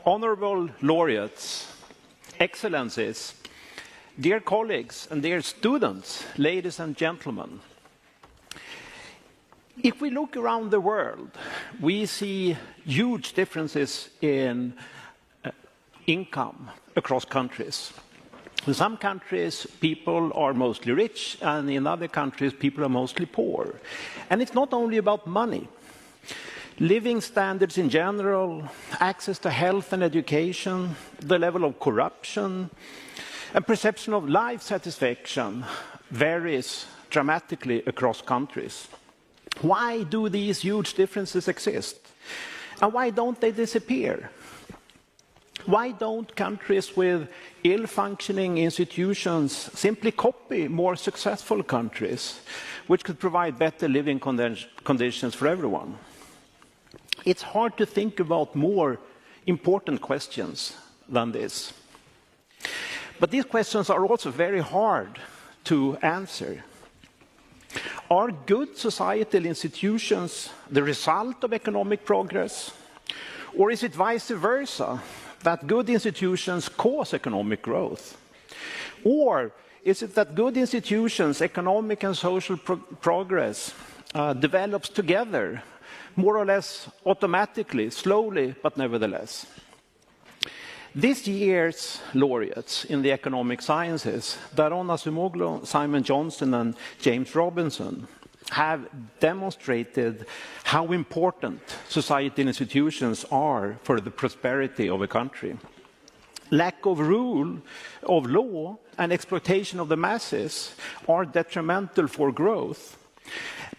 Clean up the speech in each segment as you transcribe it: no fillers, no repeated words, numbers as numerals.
Honorable laureates, excellencies, dear colleagues and dear students, ladies and gentlemen. If we look around the world, we see huge differences in income across countries. In some countries, people are mostly rich, and in other countries, people are mostly poor. And it's not only about money. Living standards in general, access to health and education, the level of corruption, and perception of life satisfaction varies dramatically across countries. Why do these huge differences exist? And why don't they disappear? Why don't countries with ill-functioning institutions simply copy more successful countries, which could provide better living conditions for everyone? It's hard to think about more important questions than this. But these questions are also very hard to answer. Are good societal institutions the result of economic progress? Or is it vice versa, that good institutions cause economic growth? Or is it that good institutions, economic and social progress, develops together, more or less automatically, slowly, but nevertheless? This year's laureates in the economic sciences, Daron Acemoglu, Simon Johnson, and James Robinson, have demonstrated how important societal institutions are for the prosperity of a country. Lack of rule of law and exploitation of the masses are detrimental for growth,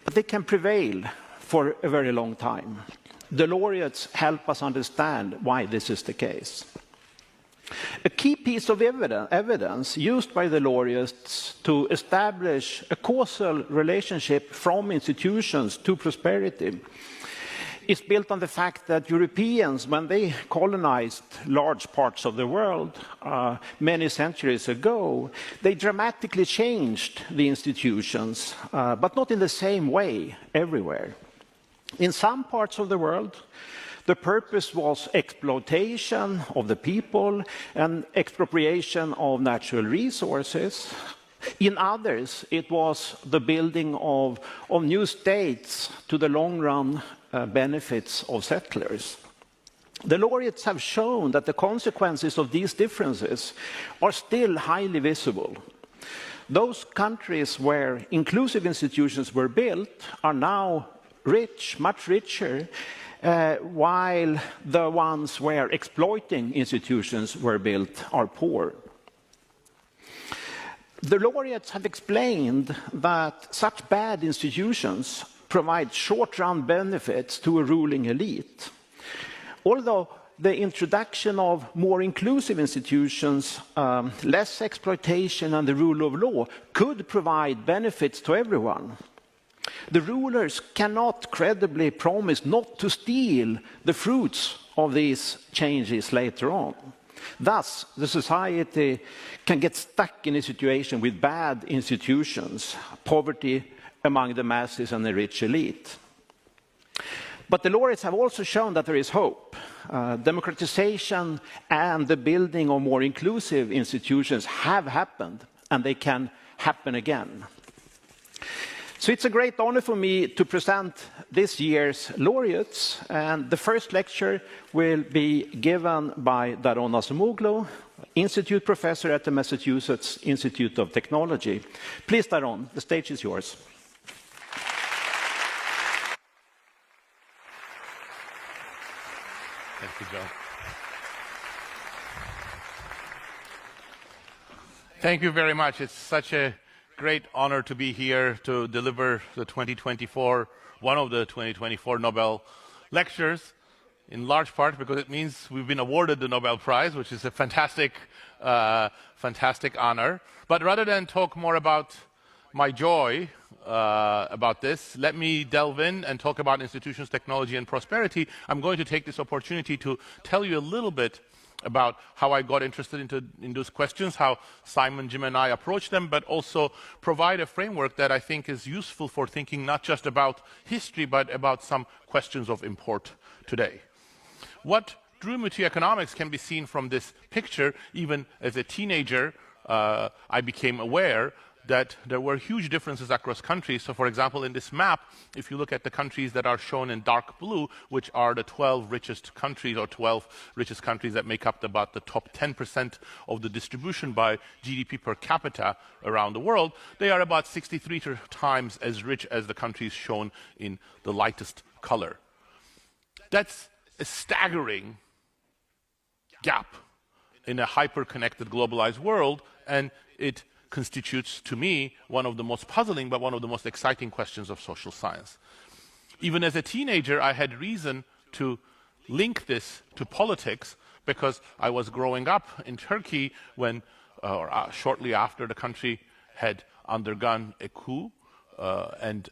but they can prevail for a very long time. The laureates help us understand why this is the case. A key piece of evidence used by the laureates to establish a causal relationship from institutions to prosperity is built on the fact that Europeans, when they colonized large parts of the world many centuries ago, they dramatically changed the institutions, but not in the same way everywhere. In some parts of the world, the purpose was exploitation of the people and expropriation of natural resources. In others, it was the building of new states to the long-run benefits of settlers. The laureates have shown that the consequences of these differences are still highly visible. Those countries where inclusive institutions were built are now rich, much richer, while the ones where exploiting institutions were built are poor. The laureates have explained that such bad institutions provide short-run benefits to a ruling elite. Although the introduction of more inclusive institutions, less exploitation and the rule of law could provide benefits to everyone, the rulers cannot credibly promise not to steal the fruits of these changes later on. Thus, the society can get stuck in a situation with bad institutions, poverty among the masses and the rich elite. But the laureates have also shown that there is hope. Democratization and the building of more inclusive institutions have happened, and they can happen again. So it's a great honor for me to present this year's laureates, and the first lecture will be given by Daron Acemoglu, Institute Professor at the Massachusetts Institute of Technology. Please, Daron, the stage is yours. Thank you, John. Thank you very much. It's such a great honor to be here to deliver one of the 2024 Nobel lectures, in large part because it means we've been awarded the Nobel Prize, which is a fantastic honor. But rather than talk more about my joy about this, let me delve in and talk about institutions, technology, and prosperity. I'm going to take this opportunity to tell you a little bit about how I got interested in those questions, how Simon, Jim, and I approached them, but also provide a framework that I think is useful for thinking not just about history, but about some questions of import today. What extremity economics can be seen from this picture. Even as a teenager, I became aware that there were huge differences across countries. So, for example, in this map, if you look at the countries that are shown in dark blue, which are the 12 richest countries or 12 richest countries that make up about the top 10% of the distribution by GDP per capita around the world, they are about 63 times as rich as the countries shown in the lightest color. That's a staggering gap in a hyper-connected, globalized world, and it constitutes, to me, one of the most puzzling but one of the most exciting questions of social science. Even as a teenager, I had reason to link this to politics because I was growing up in Turkey when, shortly after the country had undergone a coup and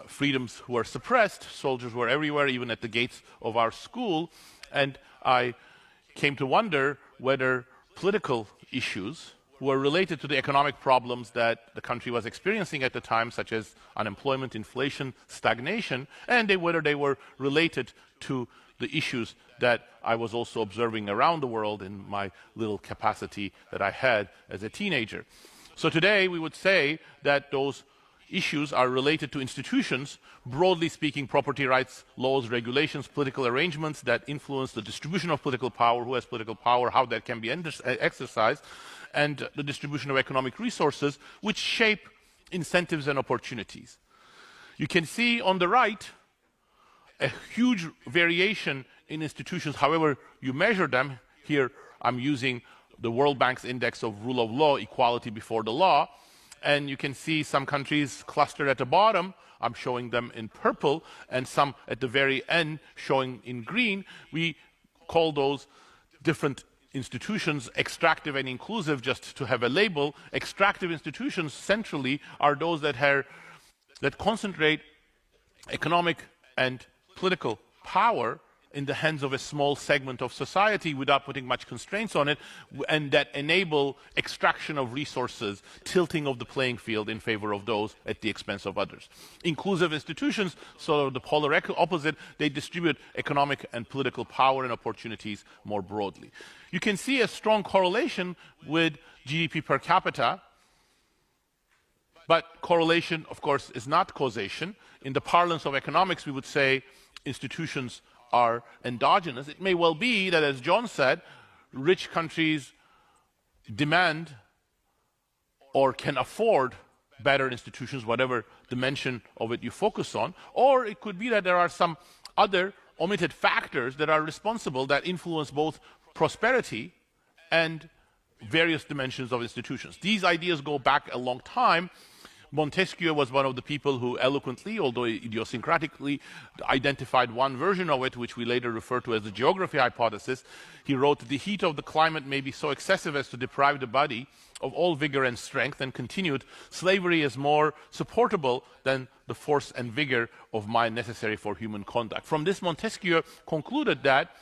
freedoms were suppressed. Soldiers were everywhere, even at the gates of our school, and I came to wonder whether political issues were related to the economic problems that the country was experiencing at the time, such as unemployment, inflation, stagnation, and whether they were related to the issues that I was also observing around the world in my little capacity that I had as a teenager. So today we would say that those issues are related to institutions, broadly speaking, property rights, laws, regulations, political arrangements that influence the distribution of political power, who has political power, how that can be exercised, and the distribution of economic resources, which shape incentives and opportunities. You can see on the right a huge variation in institutions, however you measure them. Here I'm using the World Bank's index of rule of law, equality before the law, and you can see some countries clustered at the bottom. I'm showing them in purple, and some at the very end showing in green. We call those different institutions extractive and inclusive, just to have a label. Extractive institutions centrally are those that concentrate economic and political power in the hands of a small segment of society without putting much constraints on it, and that enable extraction of resources, tilting of the playing field in favor of those at the expense of others. Inclusive institutions, so the polar opposite, they distribute economic and political power and opportunities more broadly. You can see a strong correlation with GDP per capita, but correlation, of course, is not causation. In the parlance of economics, we would say institutions are endogenous. It may well be that, as John said, rich countries demand or can afford better institutions, whatever dimension of it you focus on, or it could be that there are some other omitted factors that are responsible that influence both prosperity and various dimensions of institutions. These ideas go back a long time. Montesquieu was one of the people who eloquently, although idiosyncratically, identified one version of it, which we later refer to as the geography hypothesis. He wrote, "The heat of the climate may be so excessive as to deprive the body of all vigor and strength," and continued, "Slavery is more supportable than the force and vigor of mind necessary for human conduct." From this, Montesquieu concluded that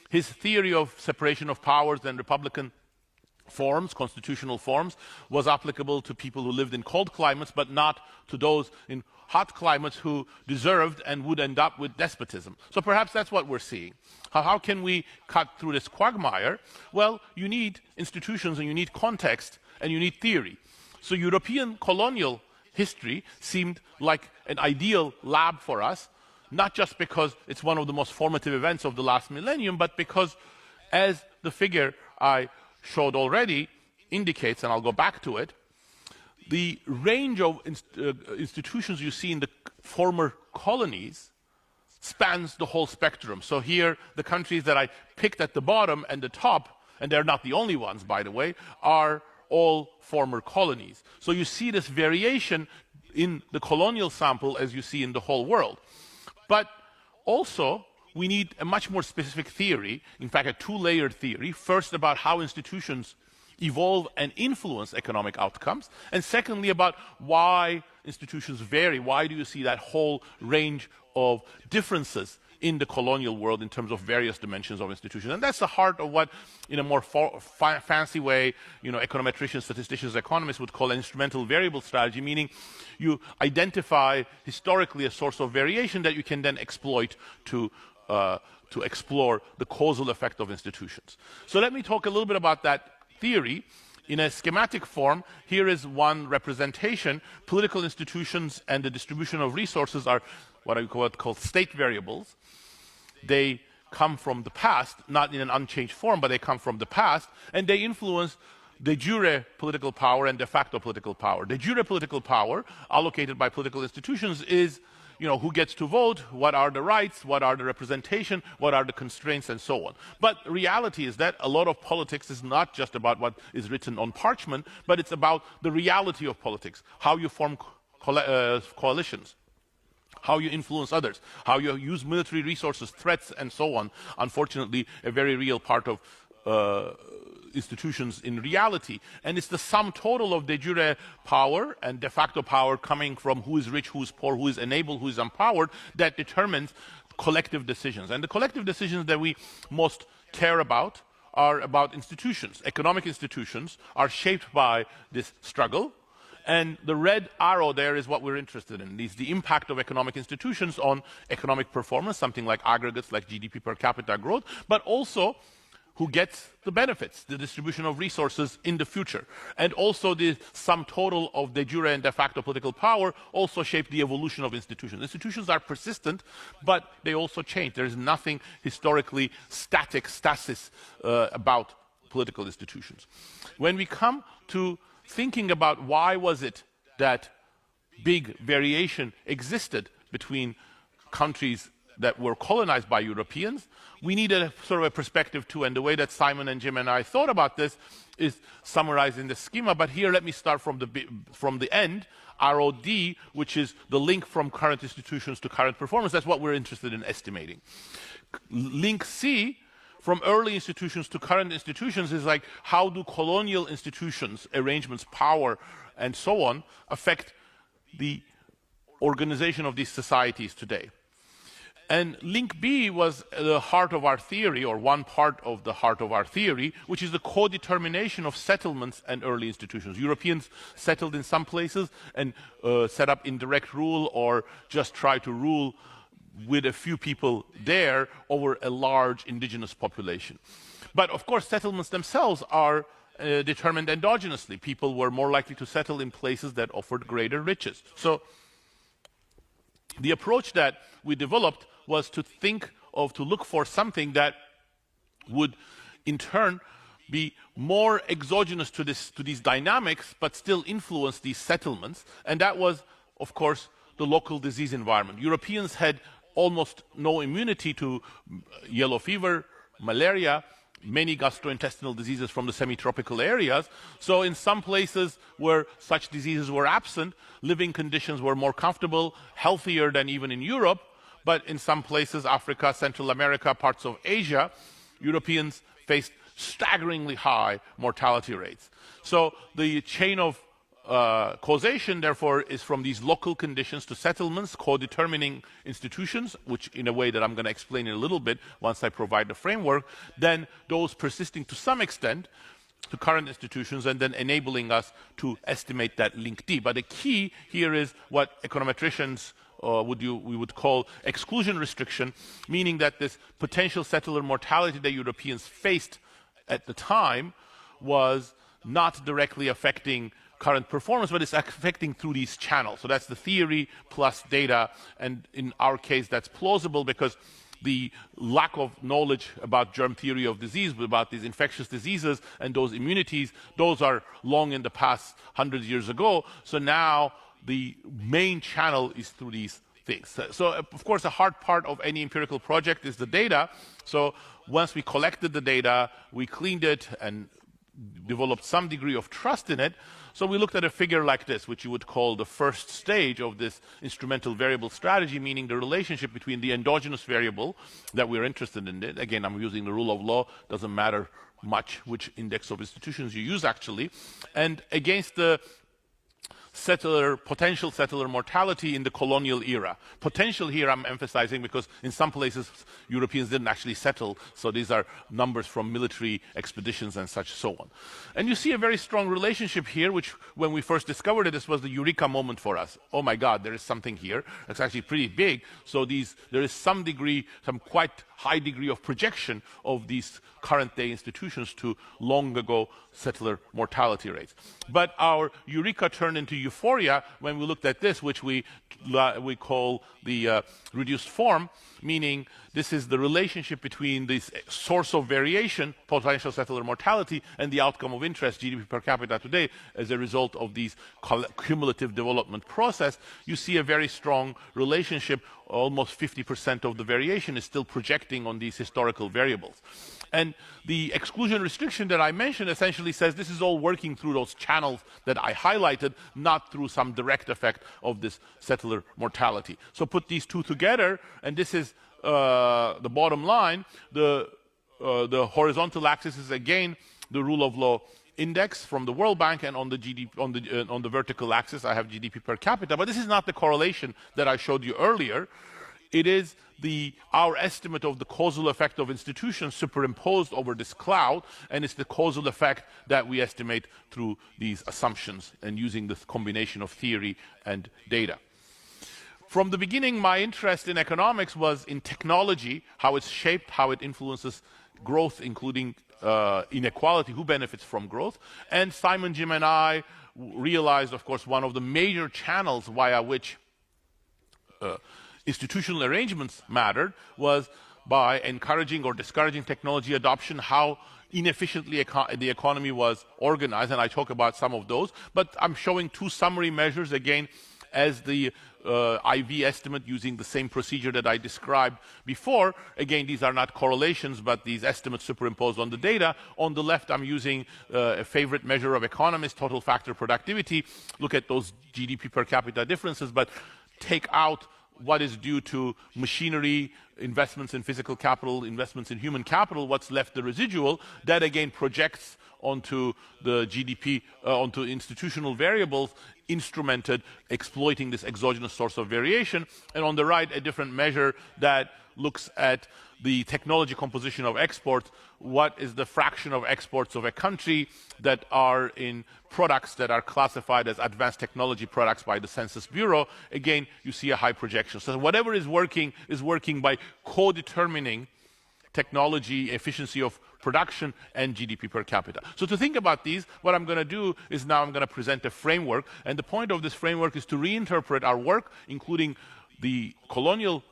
his theory of separation of powers and republican forms, constitutional forms, was applicable to people who lived in cold climates, but not to those in hot climates who deserved and would end up with despotism. So perhaps that's what we're seeing. How can we cut through this quagmire? Well, you need institutions, and you need context, and you need theory. So European colonial history seemed like an ideal lab for us, not just because it's one of the most formative events of the last millennium, but because, as the figure I showed already indicates, and I'll go back to it, the range of institutions you see in the former colonies spans the whole spectrum. So here, the countries that I picked at the bottom and the top, and they're not the only ones, by the way, are all former colonies. So you see this variation in the colonial sample as you see in the whole world. But also, we need a much more specific theory, in fact, a two-layered theory, first about how institutions evolve and influence economic outcomes, and secondly about why institutions vary. Why do you see that whole range of differences in the colonial world in terms of various dimensions of institutions? And that's the heart of what, in a more fancy way, econometricians, statisticians, economists would call an instrumental variable strategy, meaning you identify historically a source of variation that you can then exploit to to explore the causal effect of institutions. So let me talk a little bit about that theory. In a schematic form, here is one representation. Political institutions and the distribution of resources are what I call state variables. They come from the past, not in an unchanged form, but they come from the past, and they influence de jure political power and de facto political power. De jure political power, allocated by political institutions, is who gets to vote, what are the rights, what are the representation, what are the constraints, and so on. But reality is that a lot of politics is not just about what is written on parchment, but it's about the reality of politics, how you form coalitions, how you influence others, how you use military resources, threats, and so on. Unfortunately, a very real part of institutions in reality. And it's the sum total of de jure power and de facto power coming from who is rich, who is poor, who is enabled, who is empowered, that determines collective decisions. And the collective decisions that we most care about are about institutions. Economic institutions are shaped by this struggle. And the red arrow there is what we're interested in. It's the impact of economic institutions on economic performance, something like aggregates like GDP per capita growth, but also who gets the benefits, the distribution of resources in the future. And also the sum total of de jure and de facto political power also shape the evolution of institutions. Institutions are persistent, but they also change. There is nothing historically stasis about political institutions. When we come to thinking about why was it that big variation existed between countries that were colonized by Europeans, we need a sort of a perspective too, and the way that Simon and Jim and I thought about this is summarized in the schema, but here let me start from the end, ROD, which is the link from current institutions to current performance. That's what we're interested in estimating. Link C, from early institutions to current institutions, is like how do colonial institutions, arrangements, power, and so on affect the organization of these societies today. And link B was the heart of our theory, or one part of the heart of our theory, which is the co-determination of settlements and early institutions. Europeans settled in some places and set up indirect rule or just try to rule with a few people there over a large indigenous population. But of course, settlements themselves are determined endogenously. People were more likely to settle in places that offered greater riches. So the approach that we developed was to look for something that would in turn be more exogenous to these dynamics, but still influence these settlements. And that was, of course, the local disease environment. Europeans had almost no immunity to yellow fever, malaria, many gastrointestinal diseases from the semi-tropical areas. So in some places where such diseases were absent, living conditions were more comfortable, healthier than even in Europe. But in some places, Africa, Central America, parts of Asia, Europeans faced staggeringly high mortality rates. So the chain of causation, therefore, is from these local conditions to settlements, co-determining institutions, which in a way that I'm going to explain in a little bit once I provide the framework, then those persisting to some extent to current institutions, and then enabling us to estimate that link D. But the key here is what econometricians we would call exclusion restriction, meaning that this potential settler mortality that Europeans faced at the time was not directly affecting current performance, but it's affecting through these channels. So that's the theory plus data, and in our case that's plausible because the lack of knowledge about germ theory of disease, about these infectious diseases and those immunities, those are long in the past, hundreds of years ago. So now the main channel is through these things. So of course, a hard part of any empirical project is the data. So once we collected the data, we cleaned it and developed some degree of trust in it. So we looked at a figure like this, which you would call the first stage of this instrumental variable strategy, meaning the relationship between the endogenous variable that we're interested in. Again, I'm using the rule of law, doesn't matter much which index of institutions you use actually, and against the potential settler mortality in the colonial era. Potential here I'm emphasizing because in some places Europeans didn't actually settle, so these are numbers from military expeditions and such so on. And you see a very strong relationship here, which when we first discovered it, this was the eureka moment for us. Oh my God, there is something here. It's actually pretty big, so there is some quite high degree of projection of these current day institutions to long ago settler mortality rates. But our eureka turned into euphoria when we looked at this, which we call the reduced form, meaning this is the relationship between this source of variation, potential settler mortality, and the outcome of interest, GDP per capita today, as a result of these cumulative development process. You see a very strong relationship. Almost 50% of the variation is still projecting on these historical variables. And the exclusion restriction that I mentioned essentially says this is all working through those channels that I highlighted, not through some direct effect of this settler mortality. So put these two together, and this is the bottom line. The horizontal axis is again the rule of law index from the World Bank, and on the vertical axis I have GDP per capita. But this is not the correlation that I showed you earlier. It is our estimate of the causal effect of institutions superimposed over this cloud, and it's the causal effect that we estimate through these assumptions and using this combination of theory and data. From the beginning, my interest in economics was in technology, how it's shaped, how it influences growth, including inequality, who benefits from growth. And Simon, Jim, and I realized, of course, one of the major channels via which institutional arrangements mattered was by encouraging or discouraging technology adoption, how inefficiently the economy was organized, and I talk about some of those. But I'm showing two summary measures again as the IV estimate using the same procedure that I described before. Again, these are not correlations, but these estimates superimposed on the data. On the left, I'm using a favorite measure of economists, total factor productivity. Look at those GDP per capita differences, but take out what is due to machinery, investments in physical capital, investments in human capital, what's left the residual. That again projects onto the GDP, onto institutional variables, instrumented, exploiting this exogenous source of variation. And on the right, a different measure that looks at the technology composition of exports. What is the fraction of exports of a country that are in products that are classified as advanced technology products by the Census Bureau? Again, you see a high projection. So whatever is working by co-determining technology, efficiency of production, and GDP per capita. So to think about these, what I'm going to do is now I'm going to present a framework, and the point of this framework is to reinterpret our work, including the colonial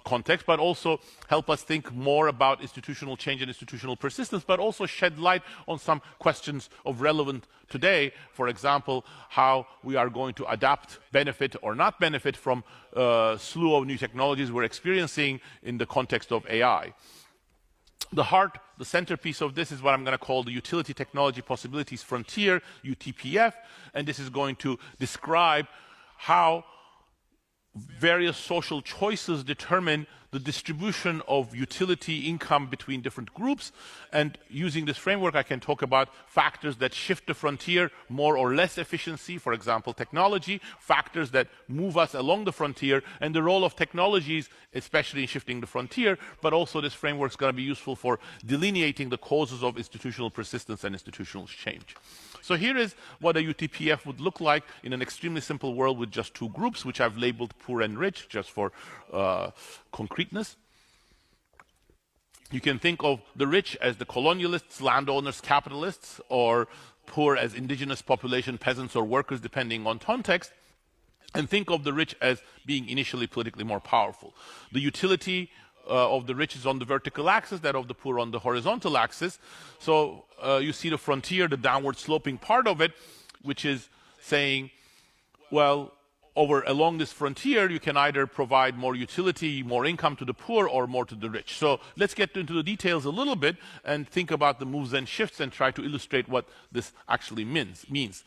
context, but also help us think more about institutional change and institutional persistence, but also shed light on some questions of relevance today. For example, how we are going to adapt, benefit or not benefit from a slew of new technologies we're experiencing in the context of AI. The centerpiece of this is what I'm going to call the Utility Technology Possibilities Frontier, UTPF, and this is going to describe how various social choices determine the distribution of utility income between different groups. And using this framework, I can talk about factors that shift the frontier, more or less efficiency, for example, technology, factors that move us along the frontier, and the role of technologies, especially in shifting the frontier. But also this framework is going to be useful for delineating the causes of institutional persistence and institutional change. So here is what a UTPF would look like in an extremely simple world with just two groups, which I've labeled poor and rich, just for concreteness. You can think of the rich as the colonialists, landowners, capitalists, or poor as indigenous population, peasants or workers, depending on context. And think of the rich as being initially politically more powerful. The utility of the rich is on the vertical axis, that of the poor on the horizontal axis. So you see the frontier, the downward sloping part of it, which is saying, well, along this frontier, you can either provide more utility, more income to the poor, or more to the rich. So let's get into the details a little bit and think about the moves and shifts and try to illustrate what this actually means.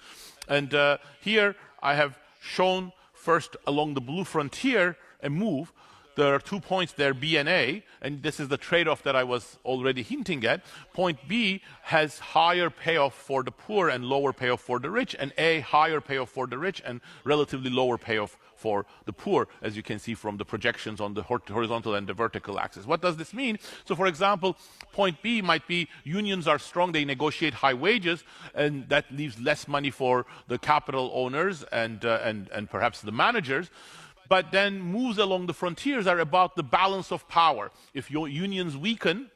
And here I have shown first along the blue frontier a move. there are 2 points there, B and A, and this is the trade-off that I was already hinting at. Point B has higher payoff for the poor and lower payoff for the rich, and A, higher payoff for the rich and relatively lower payoff for the poor, as you can see from the projections on the horizontal and the vertical axis. What does this mean? So, for example, point B might be unions are strong, they negotiate high wages, and that leaves less money for the capital owners and perhaps the managers. But then moves along the frontiers are about the balance of power. If your unions weaken,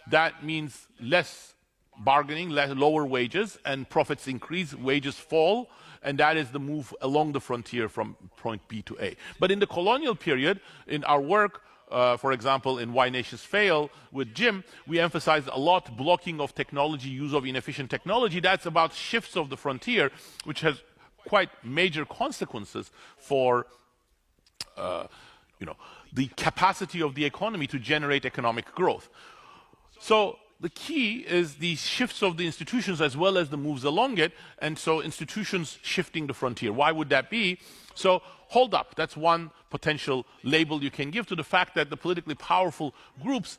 that means less bargaining, lower wages, and profits increase, wages fall, and that is the move along the frontier from point B to A. But in the colonial period, in our work, for example, in Why Nations Fail with Jim, we emphasized a lot blocking of technology, use of inefficient technology. That's about shifts of the frontier, which has quite major consequences for the capacity of the economy to generate economic growth. So the key is the shifts of the institutions as well as the moves along it, and so institutions shifting the frontier. Why would that be? So hold up, that's one potential label you can give to the fact that the politically powerful groups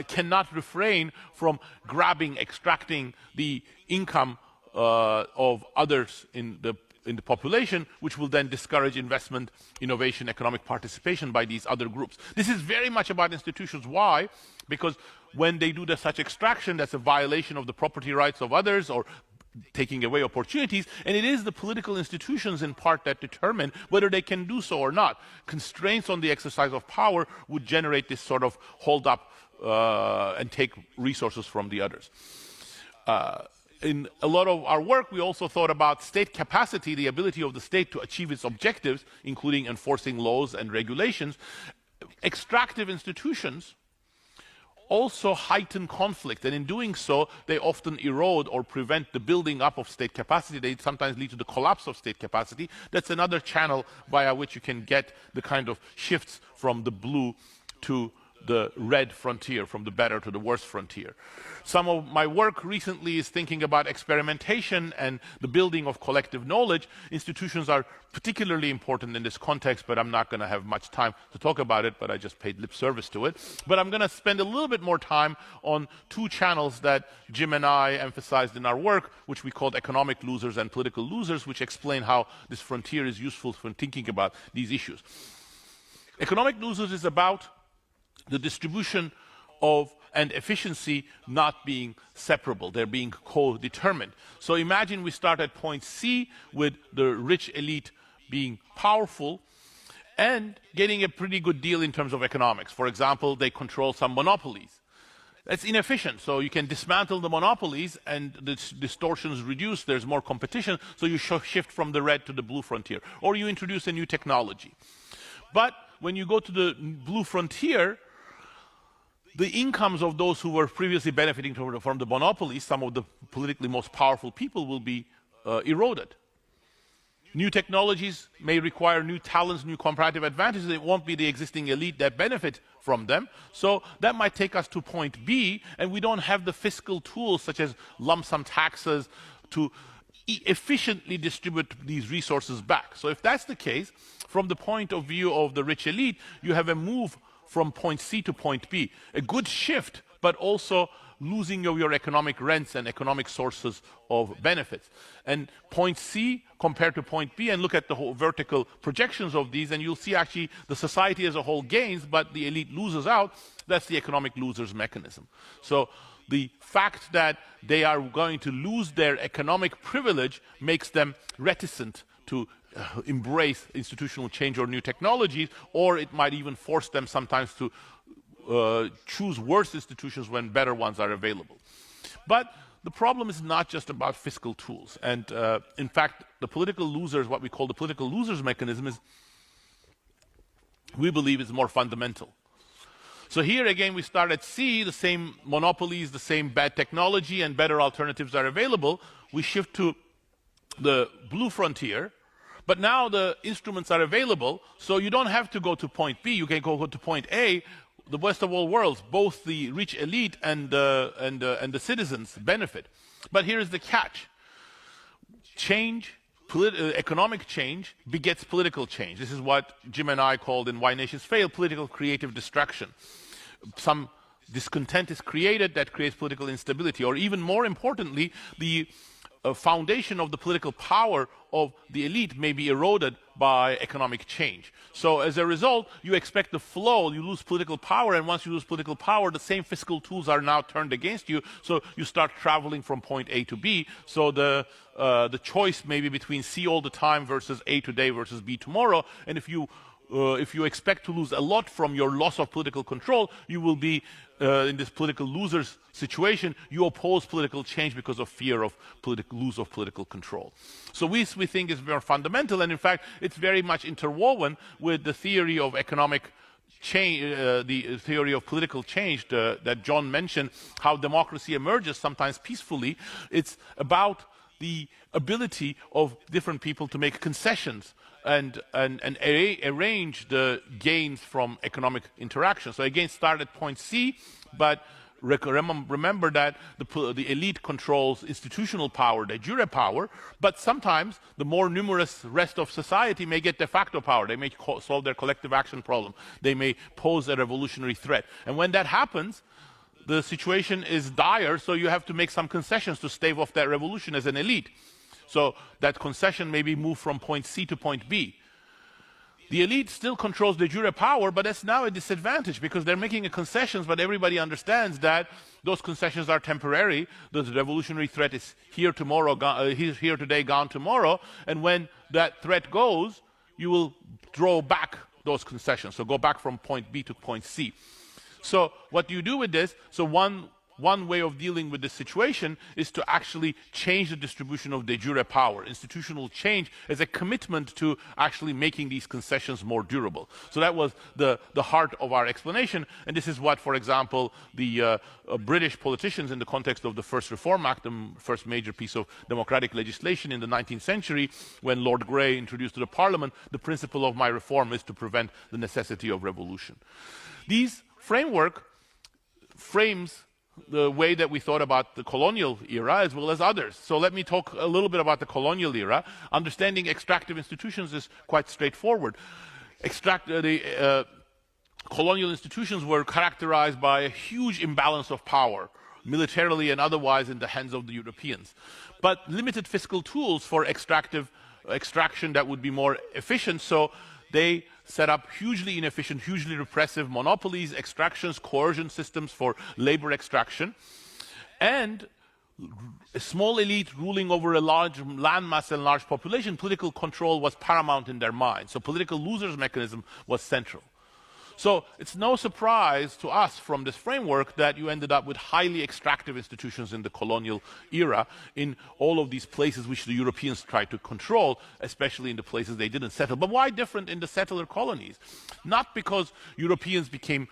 cannot refrain from grabbing, extracting the income of others in the population, which will then discourage investment, innovation, economic participation by these other groups. This is very much about institutions. Why? Because when they do such extraction, that's a violation of the property rights of others or taking away opportunities, and it is the political institutions in part that determine whether they can do so or not. Constraints on the exercise of power would generate this sort of hold up and take resources from the others. In a lot of our work, we also thought about state capacity, the ability of the state to achieve its objectives, including enforcing laws and regulations. Extractive institutions also heighten conflict, and in doing so, they often erode or prevent the building up of state capacity. They sometimes lead to the collapse of state capacity. That's another channel via which you can get the kind of shifts from the blue to the red frontier, from the better to the worse frontier. Some of my work recently is thinking about experimentation and the building of collective knowledge. Institutions are particularly important in this context, but I'm not going to have much time to talk about it, but I just paid lip service to it. But I'm going to spend a little bit more time on 2 channels that Jim and I emphasized in our work, which we called economic losers and political losers, which explain how this frontier is useful for thinking about these issues. Economic losers is about the distribution of and efficiency not being separable. They're being co-determined. So imagine we start at point C with the rich elite being powerful and getting a pretty good deal in terms of economics. For example, they control some monopolies. That's inefficient, so you can dismantle the monopolies and the distortions reduce, there's more competition, so you shift from the red to the blue frontier. Or you introduce a new technology. But when you go to the blue frontier, the incomes of those who were previously benefiting from the monopolies, some of the politically most powerful people, will be eroded. New technologies may require new talents, new comparative advantages. It won't be the existing elite that benefit from them. So that might take us to point B, and we don't have the fiscal tools such as lump sum taxes to efficiently distribute these resources back. So if that's the case, from the point of view of the rich elite, you have a move from point C to point B. A good shift, but also losing of your economic rents and economic sources of benefits. And point C compared to point B, and look at the whole vertical projections of these, and you'll see actually the society as a whole gains, but the elite loses out. That's the economic losers mechanism. So the fact that they are going to lose their economic privilege makes them reticent to embrace institutional change or new technologies, or it might even force them sometimes to choose worse institutions when better ones are available. But the problem is not just about fiscal tools. And in fact, the political losers, what we call the political losers mechanism, is, we believe, is more fundamental. So here again, we start at C, the same monopolies, the same bad technology, and better alternatives are available. We shift to the blue frontier, but now the instruments are available, so you don't have to go to point B, you can go to point A. The best of all worlds, both the rich elite and the citizens benefit. But here is the catch. Change economic change begets political change. This is what Jim and I called in Why Nations Fail political creative distraction. Some discontent is created that creates political instability, or even more importantly, the foundation of the political power of the elite may be eroded by economic change. So as a result, you expect the flow, you lose political power, and once you lose political power, the same fiscal tools are now turned against you, so you start traveling from point A to B. So the choice may be between C all the time versus A today versus B tomorrow, and if you expect to lose a lot from your loss of political control, you will be in this political losers situation. You oppose political change because of fear of loss of political control. So we think is very fundamental, and in fact, it's very much interwoven with the theory of economic change, the theory of political change that John mentioned, how democracy emerges sometimes peacefully. It's about the ability of different people to make concessions and arrange the gains from economic interaction. So again, start at point C, but remember that the elite controls institutional power, de jure power, but sometimes the more numerous rest of society may get de facto power. They may solve their collective action problem. They may pose a revolutionary threat. And when that happens, the situation is dire, so you have to make some concessions to stave off that revolution as an elite. So that concession may be moved from point C to point B. The elite still controls de jure power, but that's now a disadvantage because they're making a concessions, but everybody understands that those concessions are temporary. The revolutionary threat is here tomorrow, here today, gone tomorrow, and when that threat goes, you will draw back those concessions. So go back from point B to point C. So what do you do with this? So one way of dealing with this situation is to actually change the distribution of de jure power. Institutional change as a commitment to actually making these concessions more durable. So that was the heart of our explanation, and this is what, for example, the British politicians in the context of the First Reform Act, the first major piece of democratic legislation in the 19th century, when Lord Grey introduced to the Parliament, the principle of my reform is to prevent the necessity of revolution. These framework frames the way that we thought about the colonial era as well as others. So let me talk a little bit about the colonial era. Understanding extractive institutions is quite straightforward. Colonial institutions were characterized by a huge imbalance of power, militarily and otherwise, in the hands of the Europeans. But limited fiscal tools for extraction that would be more efficient, so they set up hugely inefficient, hugely repressive monopolies, extractions, coercion systems for labor extraction, and a small elite ruling over a large landmass and large population. Political control was paramount in their mind. So political losers mechanism was central. So it's no surprise to us from this framework that you ended up with highly extractive institutions in the colonial era in all of these places which the Europeans tried to control, especially in the places they didn't settle. But why different in the settler colonies? Not because Europeans became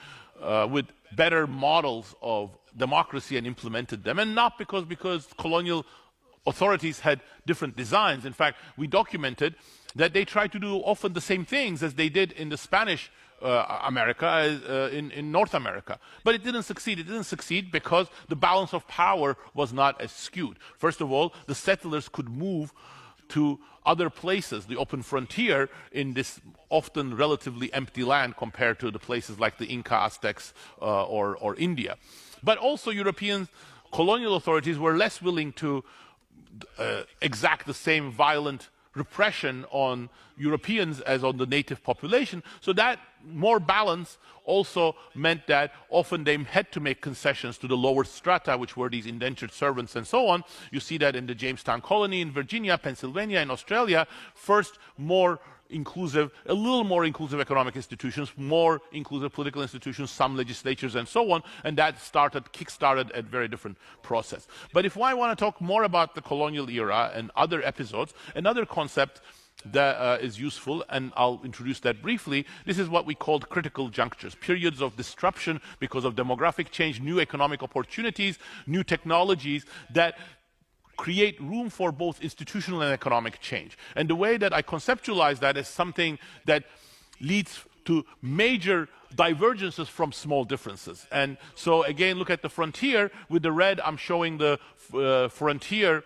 with better models of democracy and implemented them, and not because colonial authorities had different designs. In fact, we documented that they tried to do often the same things as they did in the Spanish America, in North America. But it didn't succeed. It didn't succeed because the balance of power was not as skewed. First of all, the settlers could move to other places, the open frontier, in this often relatively empty land compared to the places like the Inca, Aztecs, or India. But also European colonial authorities were less willing to exact the same violent repression on Europeans as on the native population. So that more balance also meant that often they had to make concessions to the lower strata, which were these indentured servants and so on. You see that in the Jamestown colony in Virginia, Pennsylvania, and Australia. First, more inclusive, a little more inclusive economic institutions, more inclusive political institutions, some legislatures and so on, and that kick-started a very different process. But if I want to talk more about the colonial era and other episodes, another concept that is useful, and I'll introduce that briefly, this is what we called critical junctures, periods of disruption because of demographic change, new economic opportunities, new technologies that create room for both institutional and economic change. And the way that I conceptualize that is something that leads to major divergences from small differences. And so again, look at the frontier. With the red, I'm showing the frontier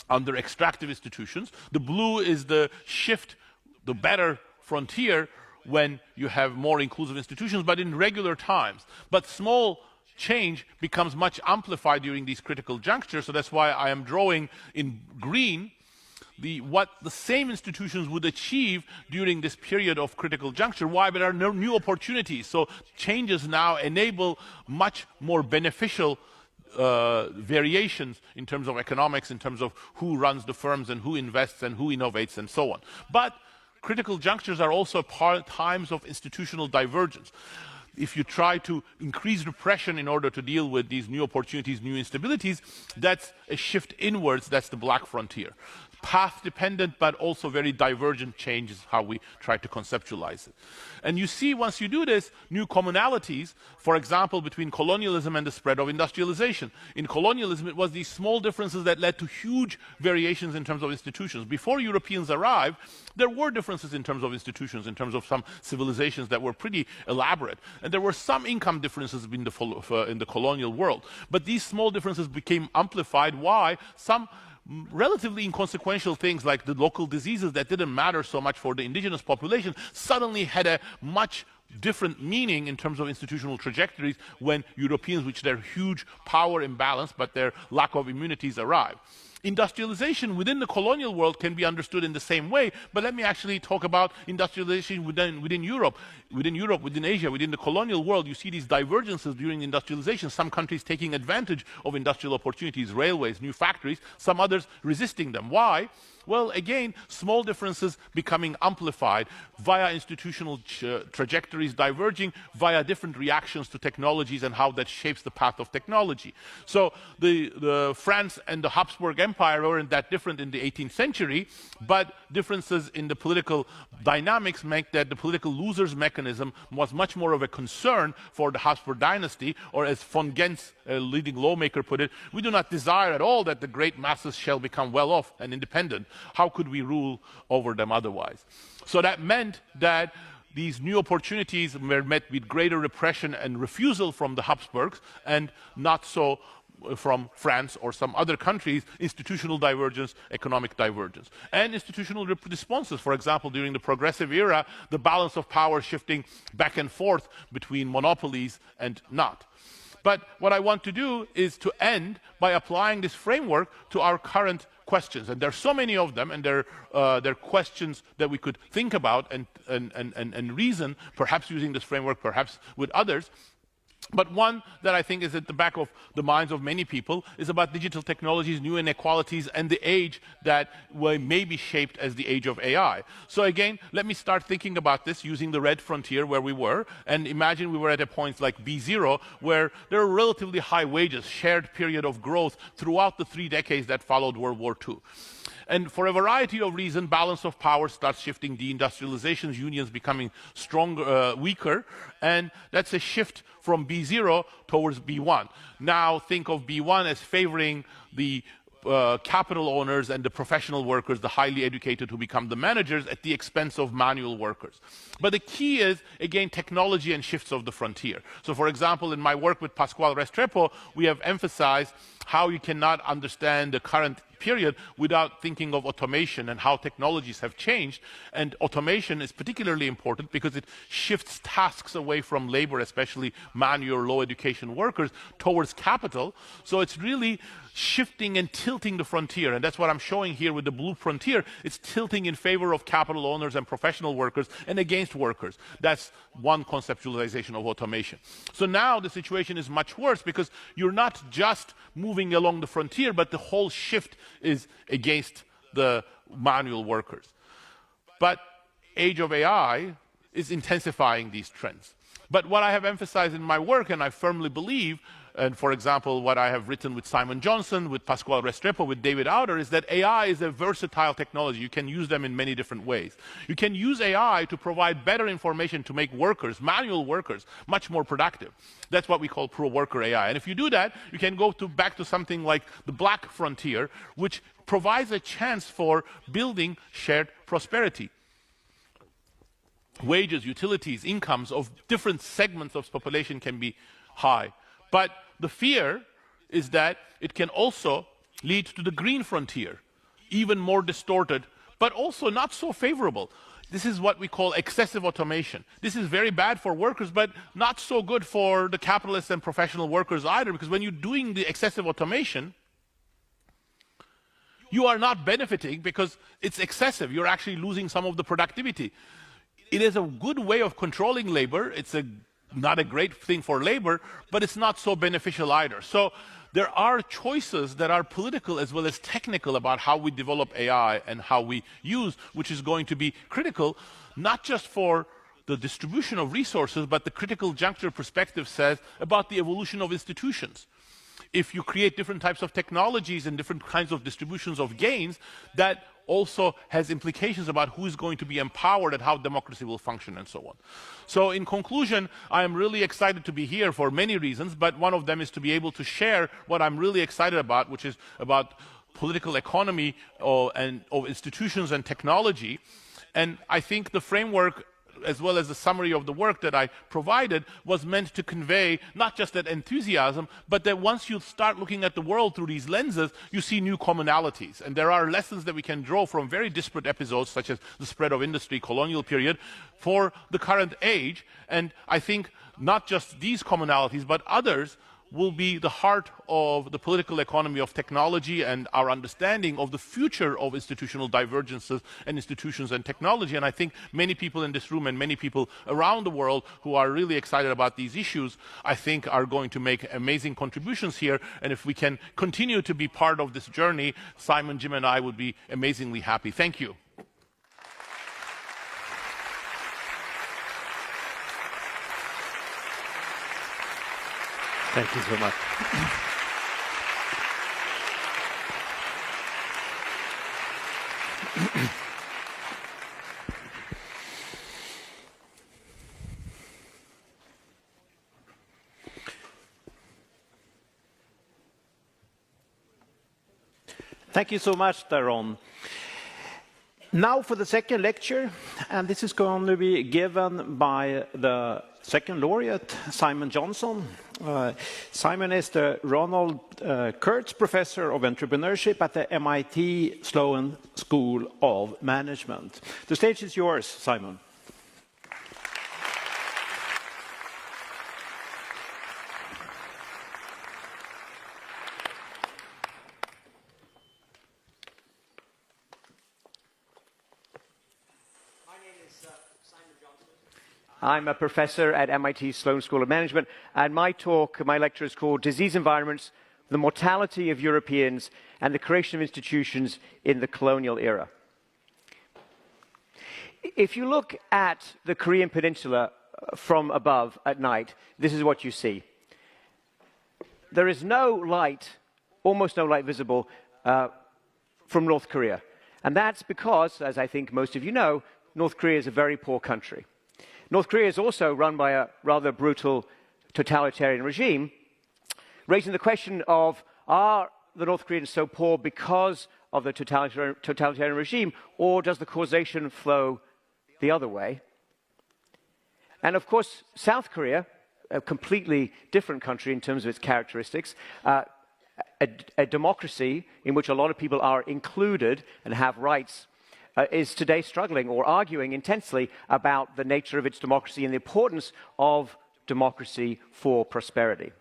under extractive institutions. The blue is the shift, the better frontier, when you have more inclusive institutions, but in regular times. But small change becomes much amplified during these critical junctures, so that's why I am drawing in green what the same institutions would achieve during this period of critical juncture. Why? There are no new opportunities. So changes now enable much more beneficial variations in terms of economics, in terms of who runs the firms and who invests and who innovates and so on. But critical junctures are also times of institutional divergence. If you try to increase repression in order to deal with these new opportunities, new instabilities, that's a shift inwards, that's the black frontier. Path-dependent, but also very divergent change is how we try to conceptualize it. And you see, once you do this, new commonalities, for example, between colonialism and the spread of industrialization. In colonialism, it was these small differences that led to huge variations in terms of institutions. Before Europeans arrived, there were differences in terms of institutions, in terms of some civilizations that were pretty elaborate. And there were some income differences in the colonial world. But these small differences became amplified. Why? Some relatively inconsequential things like the local diseases that didn't matter so much for the indigenous population suddenly had a much different meaning in terms of institutional trajectories when Europeans, with their huge power imbalance but their lack of immunities, arrived. Industrialization within the colonial world can be understood in the same way, but let me actually talk about industrialization within Europe. Within Asia, within the colonial world, you see these divergences during industrialization, some countries taking advantage of industrial opportunities, railways, new factories, some others resisting them. Why? Well, again, small differences becoming amplified via institutional trajectories diverging, via different reactions to technologies and how that shapes the path of technology. So the France and the Habsburg Empire weren't that different in the 18th century, but differences in the political dynamics make that the political losers mechanism was much more of a concern for the Habsburg dynasty, or as von Gens, a leading lawmaker, put it, we do not desire at all that the great masses shall become well off and independent. How could we rule over them otherwise? So that meant that these new opportunities were met with greater repression and refusal from the Habsburgs, and not so from France or some other countries, institutional divergence, economic divergence. And institutional responses, for example, during the progressive era, the balance of power shifting back and forth between monopolies and not. But what I want to do is to end by applying this framework to our current questions. And there are so many of them, and they're questions that we could think about and reason, perhaps using this framework, perhaps with others. But one that I think is at the back of the minds of many people is about digital technologies, new inequalities, and the age that may be shaped as the age of AI. So again, let me start thinking about this using the red frontier where we were, and imagine we were at a point like B0, where there are relatively high wages, shared period of growth throughout the 3 decades that followed World War II. And for a variety of reasons, balance of power starts shifting, deindustrializations, unions becoming stronger, weaker, and that's a shift from B0 towards B1. Now think of B1 as favoring the capital owners and the professional workers, the highly educated who become the managers at the expense of manual workers. But the key is, again, technology and shifts of the frontier. So for example, in my work with Pascual Restrepo, we have emphasized how you cannot understand the current period without thinking of automation and how technologies have changed. And automation is particularly important because it shifts tasks away from labor, especially manual or low education workers, towards capital. So it's really shifting and tilting the frontier. And that's what I'm showing here with the blue frontier. It's tilting in favor of capital owners and professional workers and against workers. That's one conceptualization of automation. So now the situation is much worse because you're not just moving along the frontier, but the whole shift is against the manual workers. But age of AI is intensifying these trends. But what I have emphasized in my work, and I firmly believe, and for example, what I have written with Simon Johnson, with Pascual Restrepo, with David Outer, is that AI is a versatile technology. You can use them in many different ways. You can use AI to provide better information to make workers, manual workers, much more productive. That's what we call pro-worker AI. And if you do that, you can go back to something like the black frontier, which provides a chance for building shared prosperity. Wages, utilities, incomes of different segments of population can be high. But the fear is that it can also lead to the green frontier, even more distorted, but also not so favorable. This is what we call excessive automation. This is very bad for workers, but not so good for the capitalists and professional workers either, because when you're doing the excessive automation, you are not benefiting because it's excessive. You're actually losing some of the productivity. It is a good way of controlling labor. It's not a great thing for labor, but it's not so beneficial either. So there are choices that are political as well as technical about how we develop AI and how we use, which is going to be critical, not just for the distribution of resources, but the critical juncture perspective says about the evolution of institutions. If you create different types of technologies and different kinds of distributions of gains, that also has implications about who is going to be empowered and how democracy will function and so on. So in conclusion, I am really excited to be here for many reasons, but one of them is to be able to share what I'm really excited about, which is about political economy of institutions and technology. And I think the framework, as well as the summary of the work that I provided, was meant to convey not just that enthusiasm, but that once you start looking at the world through these lenses, you see new commonalities. And there are lessons that we can draw from very disparate episodes, such as the spread of industry, colonial period, for the current age. And I think not just these commonalities, but others will be the heart of the political economy of technology and our understanding of the future of institutional divergences and institutions and technology. And I think many people in this room and many people around the world who are really excited about these issues, I think are going to make amazing contributions here. And if we can continue to be part of this journey, Simon, Jim, and I would be amazingly happy. Thank you. Thank you so much. Thank you so much, Daron. Now for the second lecture, and this is going to be given by the second laureate, Simon Johnson. Simon is the Ronald Kurtz Professor of Entrepreneurship at the MIT Sloan School of Management. The stage is yours, Simon. I'm a professor at MIT Sloan School of Management, and my lecture is called Disease Environments, the Mortality of Europeans and the Creation of Institutions in the Colonial Era. If you look at the Korean Peninsula from above at night, this is what you see. There is no light, almost no light visible from North Korea. And that's because, as I think most of you know, North Korea is a very poor country. North Korea is also run by a rather brutal totalitarian regime, raising the question of, are the North Koreans so poor because of the totalitarian regime, or does the causation flow the other way? And of course, South Korea, a completely different country in terms of its characteristics, a democracy in which a lot of people are included and have rights, is today struggling or arguing intensely about the nature of its democracy and the importance of democracy for prosperity.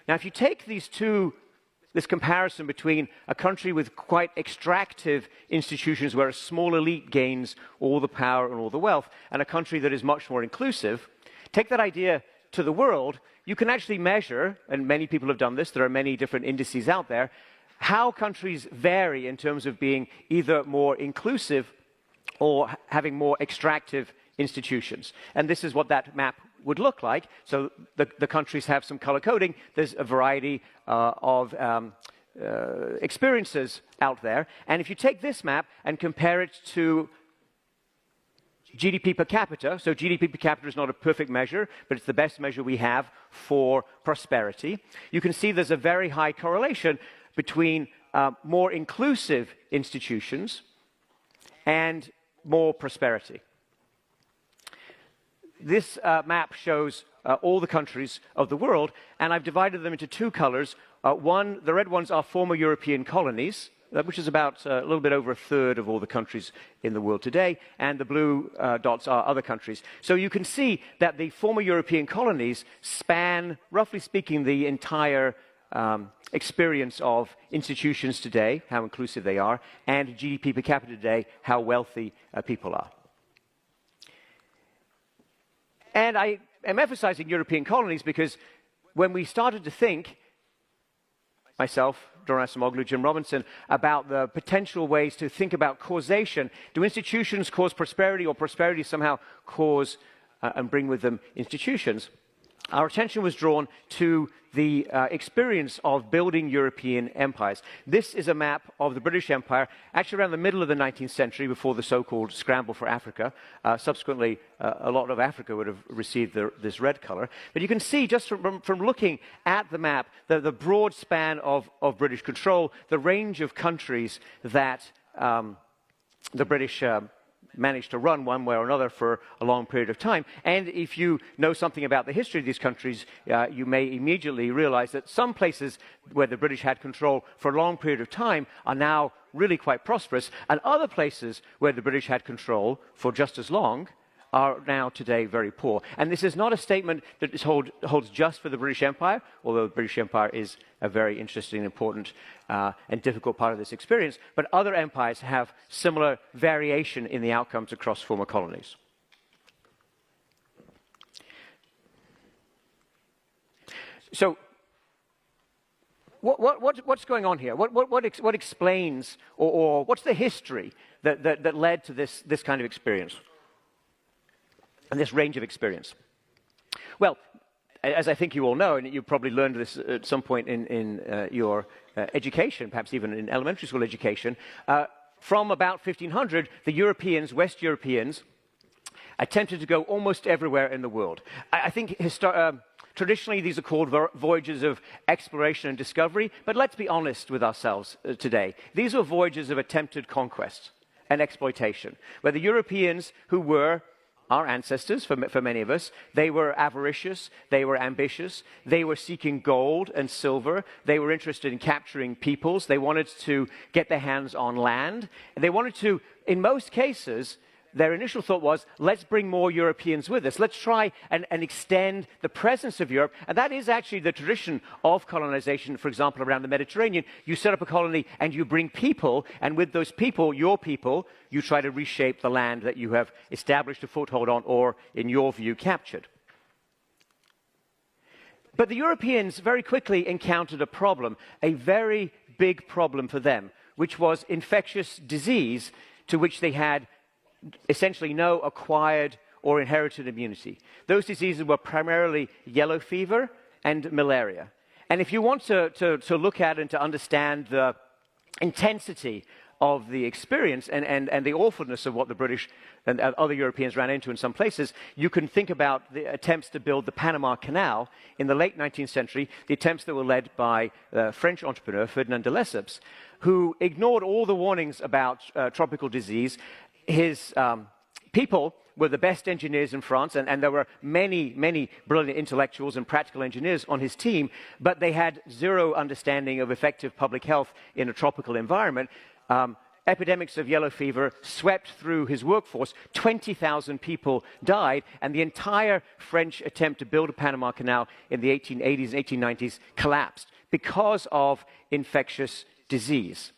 Now, if you take this comparison between a country with quite extractive institutions where a small elite gains all the power and all the wealth, and a country that is much more inclusive, take that idea to the world, you can actually measure, and many people have done this, there are many different indices out there, how countries vary in terms of being either more inclusive or having more extractive institutions. And this is what that map would look like. So the countries have some color coding. There's a variety of experiences out there. And if you take this map and compare it to GDP per capita, so GDP per capita is not a perfect measure, but it's the best measure we have for prosperity, you can see there's a very high correlation between more inclusive institutions and more prosperity. This map shows all the countries of the world, and I've divided them into two colors. The red ones are former European colonies, which is about a little bit over a third of all the countries in the world today, and the blue dots are other countries. So you can see that the former European colonies span, roughly speaking, the entire experience of institutions today, how inclusive they are, and GDP per capita today, how wealthy people are. And I am emphasizing European colonies because when we started to think, myself, Doran Asimoglu, Jim Robinson, about the potential ways to think about causation, do institutions cause prosperity or prosperity somehow cause and bring with them institutions? Our attention was drawn to the experience of building European empires. This is a map of the British Empire, actually around the middle of the 19th century, before the so-called scramble for Africa. Subsequently, a lot of Africa would have received this red color. But you can see, just from looking at the map, the broad span of British control, the range of countries that the British managed to run one way or another for a long period of time. And if you know something about the history of these countries, you may immediately realize that some places where the British had control for a long period of time are now really quite prosperous, and other places where the British had control for just as long are now today very poor. And this is not a statement that holds just for the British Empire, although the British Empire is a very interesting, important, and difficult part of this experience, but other empires have similar variation in the outcomes across former colonies. So, what's going on here? What explains, or what's the history that led to this kind of experience? And this range of experience? Well, as I think you all know, and you probably learned this at some point in your education, perhaps even in elementary school education, from about 1500, the Europeans, West Europeans, attempted to go almost everywhere in the world. I think traditionally these are called voyages of exploration and discovery, but let's be honest with ourselves today. These are voyages of attempted conquest and exploitation, where the Europeans who were our ancestors, for many of us, they were avaricious, they were ambitious, they were seeking gold and silver, they were interested in capturing peoples, they wanted to get their hands on land, and they wanted to, in most cases, their initial thought was, let's bring more Europeans with us. Let's try and extend the presence of Europe. And that is actually the tradition of colonization, for example, around the Mediterranean. You set up a colony and you bring people, and with those people, your people, you try to reshape the land that you have established a foothold on or, in your view, captured. But the Europeans very quickly encountered a problem, a very big problem for them, which was infectious disease to which they had essentially no acquired or inherited immunity. Those diseases were primarily yellow fever and malaria. And if you want to look at and to understand the intensity of the experience and the awfulness of what the British and other Europeans ran into in some places, you can think about the attempts to build the Panama Canal in the late 19th century, the attempts that were led by the French entrepreneur Ferdinand de Lesseps, who ignored all the warnings about tropical disease. His people were the best engineers in France, and there were many, many brilliant intellectuals and practical engineers on his team, but they had zero understanding of effective public health in a tropical environment. Epidemics of yellow fever swept through his workforce. 20,000 people died, and the entire French attempt to build a Panama Canal in the 1880s and 1890s collapsed because of infectious disease.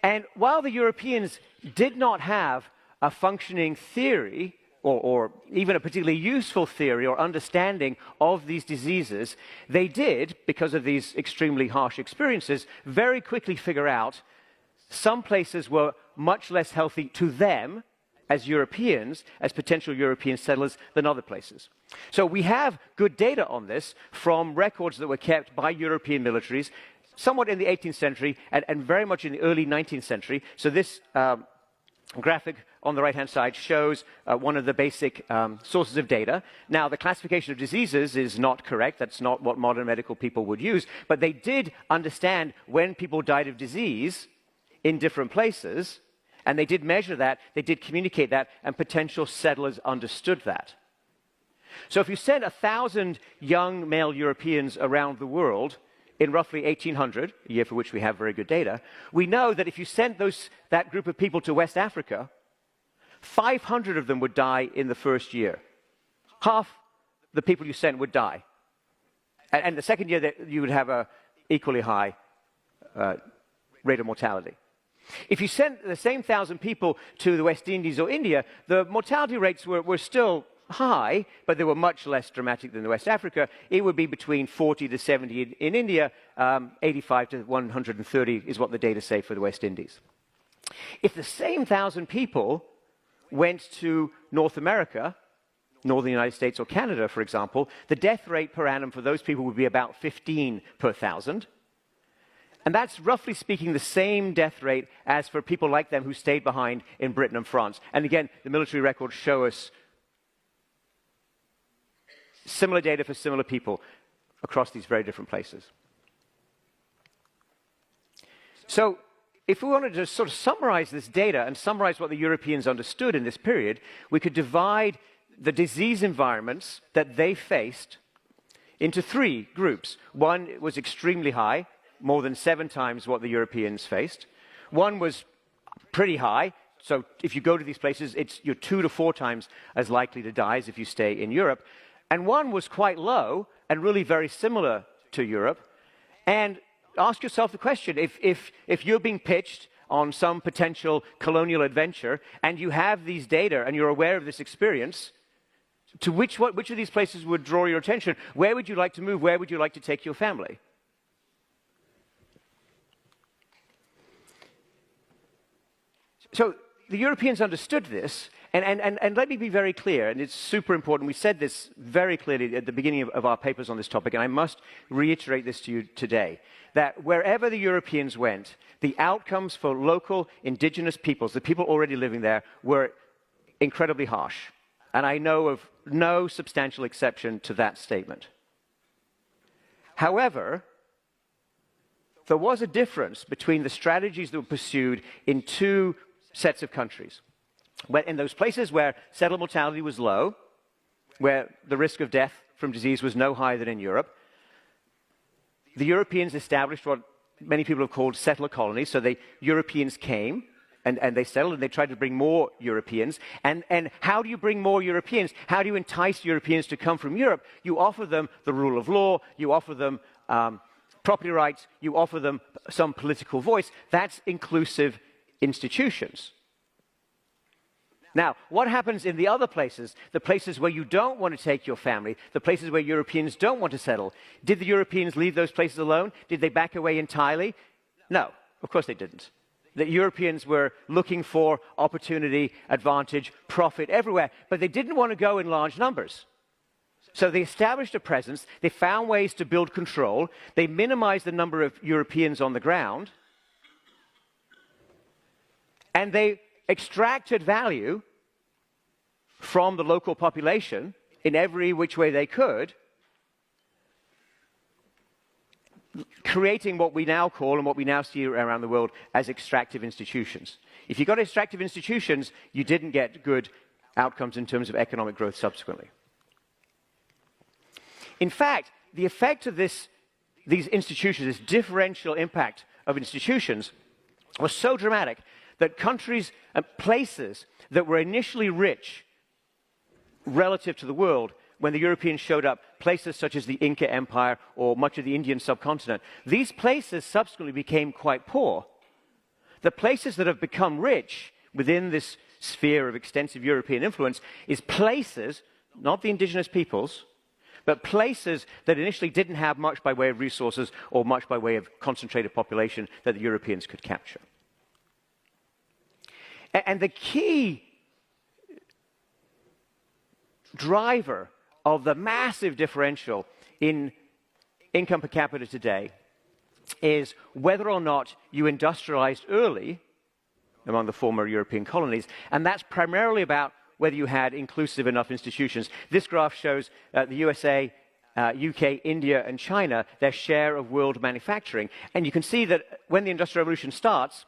And while the Europeans did not have a functioning theory, or even a particularly useful theory or understanding of these diseases, they did, because of these extremely harsh experiences, very quickly figure out some places were much less healthy to them as Europeans, as potential European settlers, than other places. So we have good data on this from records that were kept by European militaries somewhat in the 18th century and very much in the early 19th century. So this graphic on the right-hand side shows one of the basic sources of data. Now, the classification of diseases is not correct. That's not what modern medical people would use. But they did understand when people died of disease in different places, and they did measure that, they did communicate that, and potential settlers understood that. So if you send 1,000 young male Europeans around the world in roughly 1800, a year for which we have very good data, we know that if you sent that group of people to West Africa, 500 of them would die in the first year. Half the people you sent would die. And the second year, you would have an equally high rate of mortality. If you sent the same 1,000 people to the West Indies or India, the mortality rates were still high, but they were much less dramatic than the West Africa. It would be between 40 to 70 in India, 85 to 130 is what the data say for the West Indies. If the same 1,000 people went to North America, Northern United States or Canada, for example, the death rate per annum for those people would be about 15 per 1,000. And that's, roughly speaking, the same death rate as for people like them who stayed behind in Britain and France. And again, the military records show us similar data for similar people across these very different places. So, if we wanted to sort of summarize this data and summarize what the Europeans understood in this period, we could divide the disease environments that they faced into three groups. One was extremely high, more than 7 times what the Europeans faced. One was pretty high, so if you go to these places, you're 2 to 4 times as likely to die as if you stay in Europe. And one was quite low and really very similar to Europe. And ask yourself the question, if you're being pitched on some potential colonial adventure and you have these data and you're aware of this experience, to which of these places would draw your attention? Where would you like to move? Where would you like to take your family? So the Europeans understood this, and let me be very clear, and it's super important. We said this very clearly at the beginning of our papers on this topic, and I must reiterate this to you today, that wherever the Europeans went, the outcomes for local indigenous peoples, the people already living there, were incredibly harsh. And I know of no substantial exception to that statement. However, there was a difference between the strategies that were pursued in 2 sets of countries. In those places where settled mortality was low, where the risk of death from disease was no higher than in Europe, the Europeans established what many people have called settler colonies. So the Europeans came, and they settled, and they tried to bring more Europeans. And how do you bring more Europeans? How do you entice Europeans to come from Europe? You offer them the rule of law, you offer them property rights, you offer them some political voice. That's inclusive institutions. Now, what happens in the other places, the places where you don't want to take your family, the places where Europeans don't want to settle? Did the Europeans leave those places alone? Did they back away entirely? No, of course they didn't. The Europeans were looking for opportunity, advantage, profit everywhere, but they didn't want to go in large numbers. So they established a presence, they found ways to build control, they minimized the number of Europeans on the ground, and they extracted value from the local population in every which way they could, creating what we now call and what we now see around the world as extractive institutions. If you got extractive institutions, you didn't get good outcomes in terms of economic growth subsequently. In fact, the effect of these institutions, this differential impact of institutions, was so dramatic that countries and places that were initially rich relative to the world, when the Europeans showed up, places such as the Inca Empire or much of the Indian subcontinent, these places subsequently became quite poor. The places that have become rich within this sphere of extensive European influence is places, not the indigenous peoples, but places that initially didn't have much by way of resources or much by way of concentrated population that the Europeans could capture. And the key driver of the massive differential in income per capita today is whether or not you industrialized early among the former European colonies, and that's primarily about whether you had inclusive enough institutions. This graph shows the USA, UK, India, and China, their share of world manufacturing. And you can see that when the Industrial Revolution starts,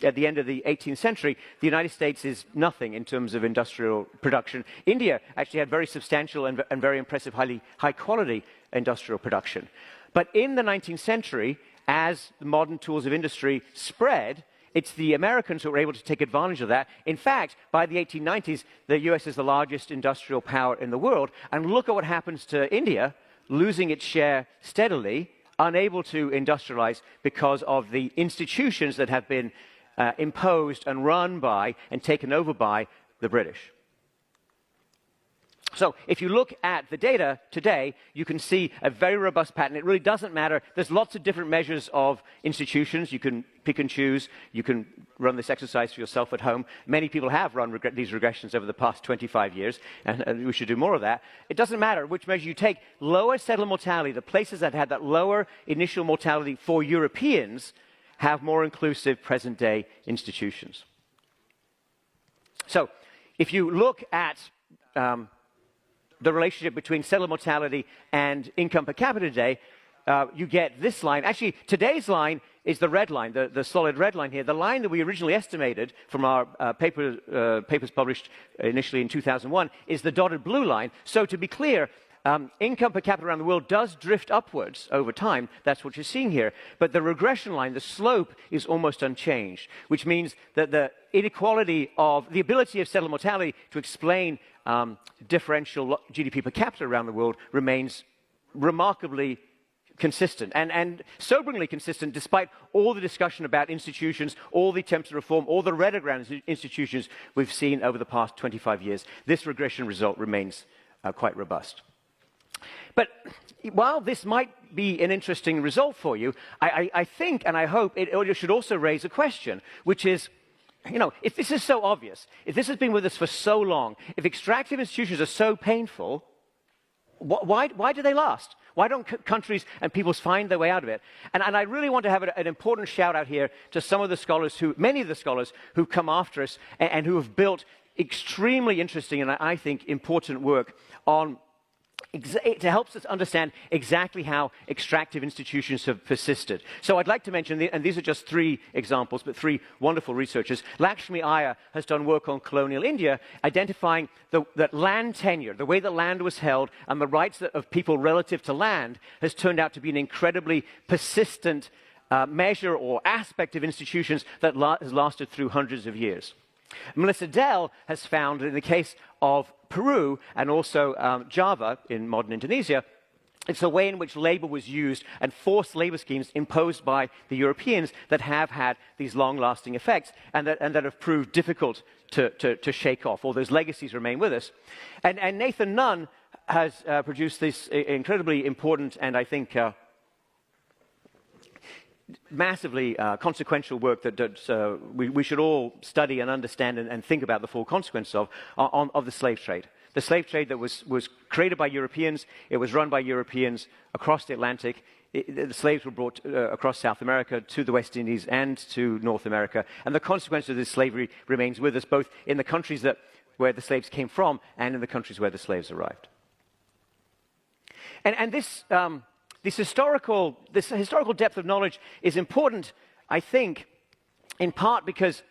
at the end of the 18th century, the United States is nothing in terms of industrial production. India actually had very substantial and very impressive, high-quality industrial production. But in the 19th century, as the modern tools of industry spread, it's the Americans who were able to take advantage of that. In fact, by the 1890s, the US is the largest industrial power in the world. And look at what happens to India, losing its share steadily, unable to industrialize because of the institutions that have been imposed and run by and taken over by the British. So if you look at the data today, you can see a very robust pattern. It really doesn't matter. There's lots of different measures of institutions. You can pick and choose. You can run this exercise for yourself at home. Many people have run these regressions over the past 25 years, and we should do more of that. It doesn't matter which measure you take. Lower settler mortality, the places that had that lower initial mortality for Europeans, have more inclusive present-day institutions. So if you look at the relationship between settler mortality and income per capita today, you get this line. Actually, today's line is the red line, the solid red line here. The line that we originally estimated from our papers published initially in 2001 is the dotted blue line. So to be clear, income per capita around the world does drift upwards over time. That's what you're seeing here. But the regression line, the slope, is almost unchanged, which means that the inequality of the ability of settler mortality to explain differential GDP per capita around the world remains remarkably consistent and soberingly consistent despite all the discussion about institutions, all the attempts to reform, all the rhetoric around institutions we've seen over the past 25 years. This regression result remains quite robust. But while this might be an interesting result for you, I think and I hope it should also raise a question, which is, you know, if this is so obvious, if this has been with us for so long, if extractive institutions are so painful, why do they last? Why don't countries and peoples find their way out of it? And I really want to have an important shout out here to some of the scholars many of the scholars who've come after us and who have built extremely interesting and I think important work on to help us understand exactly how extractive institutions have persisted. So I'd like to mention, and these are just three examples, but three wonderful researchers. Lakshmi Iyer has done work on colonial India, identifying that land tenure, the way that land was held, and the rights of people relative to land has turned out to be an incredibly persistent measure or aspect of institutions that has lasted through hundreds of years. Melissa Dell has found, in the case of Peru and also Java in modern Indonesia, it's the way in which labor was used and forced labor schemes imposed by the Europeans that have had these long-lasting effects and that have proved difficult to shake off. All those legacies remain with us. And Nathan Nunn has produced this incredibly important and I think massively consequential work that we should all study and understand and think about the full consequences of the slave trade. The slave trade that was created by Europeans, it was run by Europeans across the Atlantic. The slaves were brought across South America to the West Indies and to North America. And the consequence of this slavery remains with us, both in the countries where the slaves came from and in the countries where the slaves arrived. And this historical depth of knowledge is important, I think, in part because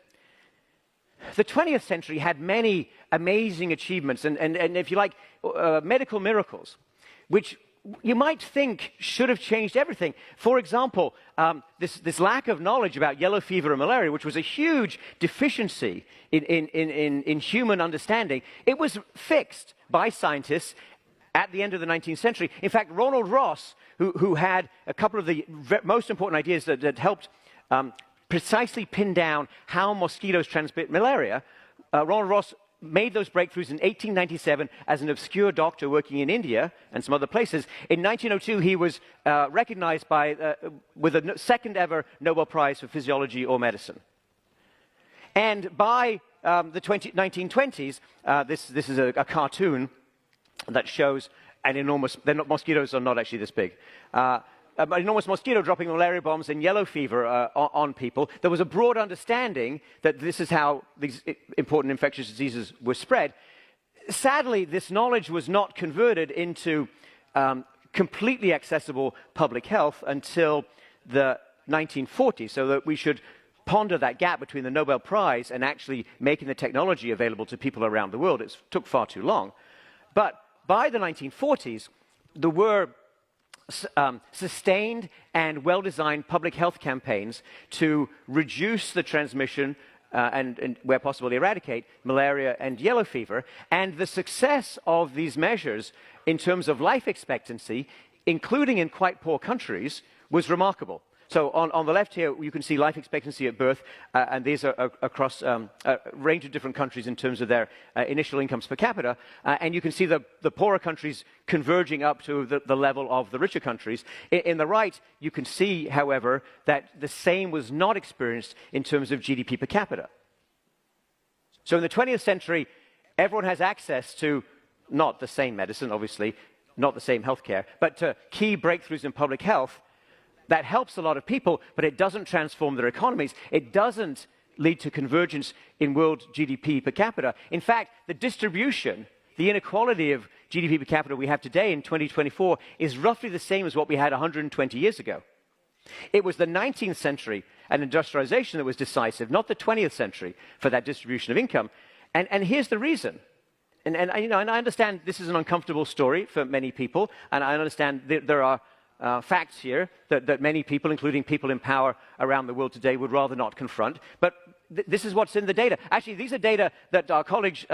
the 20th century had many amazing achievements and if you like, medical miracles, which you might think should have changed everything. For example, this lack of knowledge about yellow fever and malaria, which was a huge deficiency in human understanding, it was fixed by scientists at the end of the 19th century. In fact, Ronald Ross, who had a couple of the most important ideas that helped precisely pin down how mosquitoes transmit malaria, Ronald Ross made those breakthroughs in 1897 as an obscure doctor working in India and some other places. In 1902, he was recognized with a second ever Nobel Prize for Physiology or Medicine. And by the 1920s, this is a cartoon that shows an enormous, mosquitoes are not actually this big, an enormous mosquito dropping malaria bombs and yellow fever on people. There was a broad understanding that this is how these important infectious diseases were spread. Sadly, this knowledge was not converted into completely accessible public health until the 1940s, so that we should ponder that gap between the Nobel Prize and actually making the technology available to people around the world. It took far too long. But by the 1940s, there were sustained and well-designed public health campaigns to reduce the transmission and where possible, eradicate malaria and yellow fever. And the success of these measures in terms of life expectancy, including in quite poor countries, was remarkable. So on the left here, you can see life expectancy at birth, and these are across a range of different countries in terms of their initial incomes per capita. And you can see the poorer countries converging up to the level of the richer countries. In the right, you can see, however, that the same was not experienced in terms of GDP per capita. So in the 20th century, everyone has access to not the same medicine, obviously, not the same healthcare, but to key breakthroughs in public health. That helps a lot of people, but it doesn't transform their economies. It doesn't lead to convergence in world GDP per capita. In fact, the distribution, the inequality of GDP per capita we have today in 2024 is roughly the same as what we had 120 years ago. It was the 19th century and industrialization that was decisive, not the 20th century, for that distribution of income. And here's the reason. And I understand this is an uncomfortable story for many people, and I understand there are facts here that many people, including people in power around the world today, would rather not confront. But this is what's in the data. Actually, these are data that our colleagues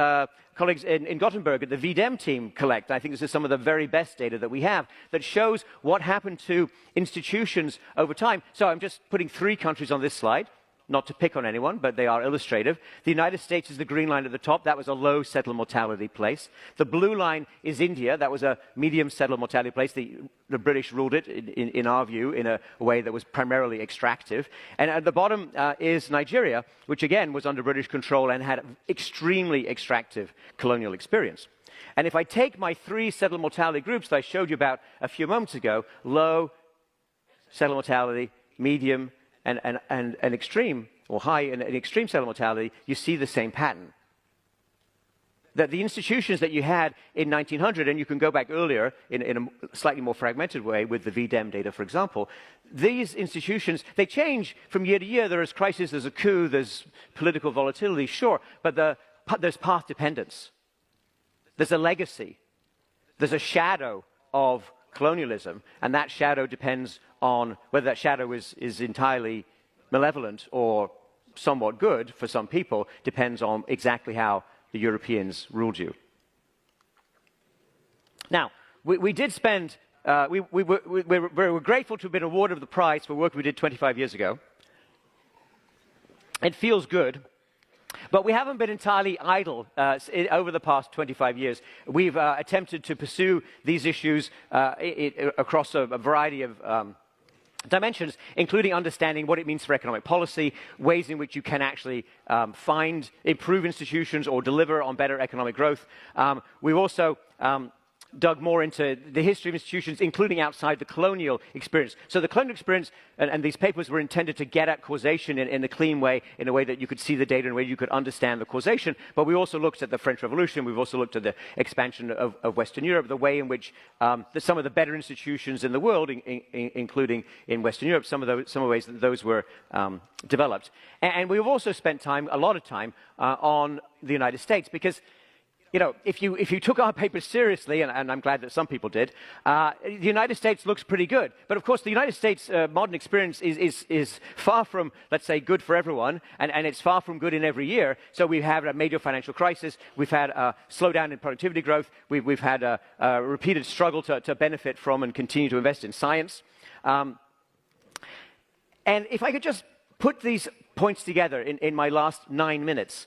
in Gothenburg at the VDEM team collect. I think this is some of the very best data that we have that shows what happened to institutions over time. So I'm just putting 3 countries on this slide. Not to pick on anyone, but they are illustrative. The United States is the green line at the top. That was a low settler mortality place. The blue line is India. That was a medium settler mortality place. The British ruled it, in our view, in a way that was primarily extractive. And at the bottom is Nigeria, which again was under British control and had extremely extractive colonial experience. And if I take my 3 settler mortality groups that I showed you about a few moments ago, low settler mortality, medium, and extreme, or high and extreme settler mortality, you see the same pattern. That the institutions that you had in 1900, and you can go back earlier in a slightly more fragmented way with the VDEM data, for example, these institutions, they change from year to year. There is crisis, there's a coup, there's political volatility, sure, but there's path dependence. There's a legacy. There's a shadow of colonialism, and that shadow depends on whether that shadow is entirely malevolent or somewhat good for some people, depends on exactly how the Europeans ruled you. Now, we did spend, we were grateful to have been awarded the prize for work we did 25 years ago. It feels good. But we haven't been entirely idle over the past 25 years. We've attempted to pursue these issues across a variety of dimensions, including understanding what it means for economic policy, ways in which you can actually improve institutions or deliver on better economic growth. We've also dug more into the history of institutions, including outside the colonial experience. So the colonial experience and these papers were intended to get at causation in a clean way, in a way that you could see the data, in a way you could understand the causation. But we also looked at the French Revolution. We've also looked at the expansion of Western Europe, the way in which some of the better institutions in the world, including in Western Europe, some of the ways that those were developed. And we've also spent a lot of time on the United States, because you know, if you took our papers seriously, and I'm glad that some people did, the United States looks pretty good. But of course, the United States modern experience is far from, let's say, good for everyone, and it's far from good in every year. So we've had a major financial crisis, we've had a slowdown in productivity growth, we've had a repeated struggle to benefit from and continue to invest in science. And if I could just put these points together in my last 9 minutes,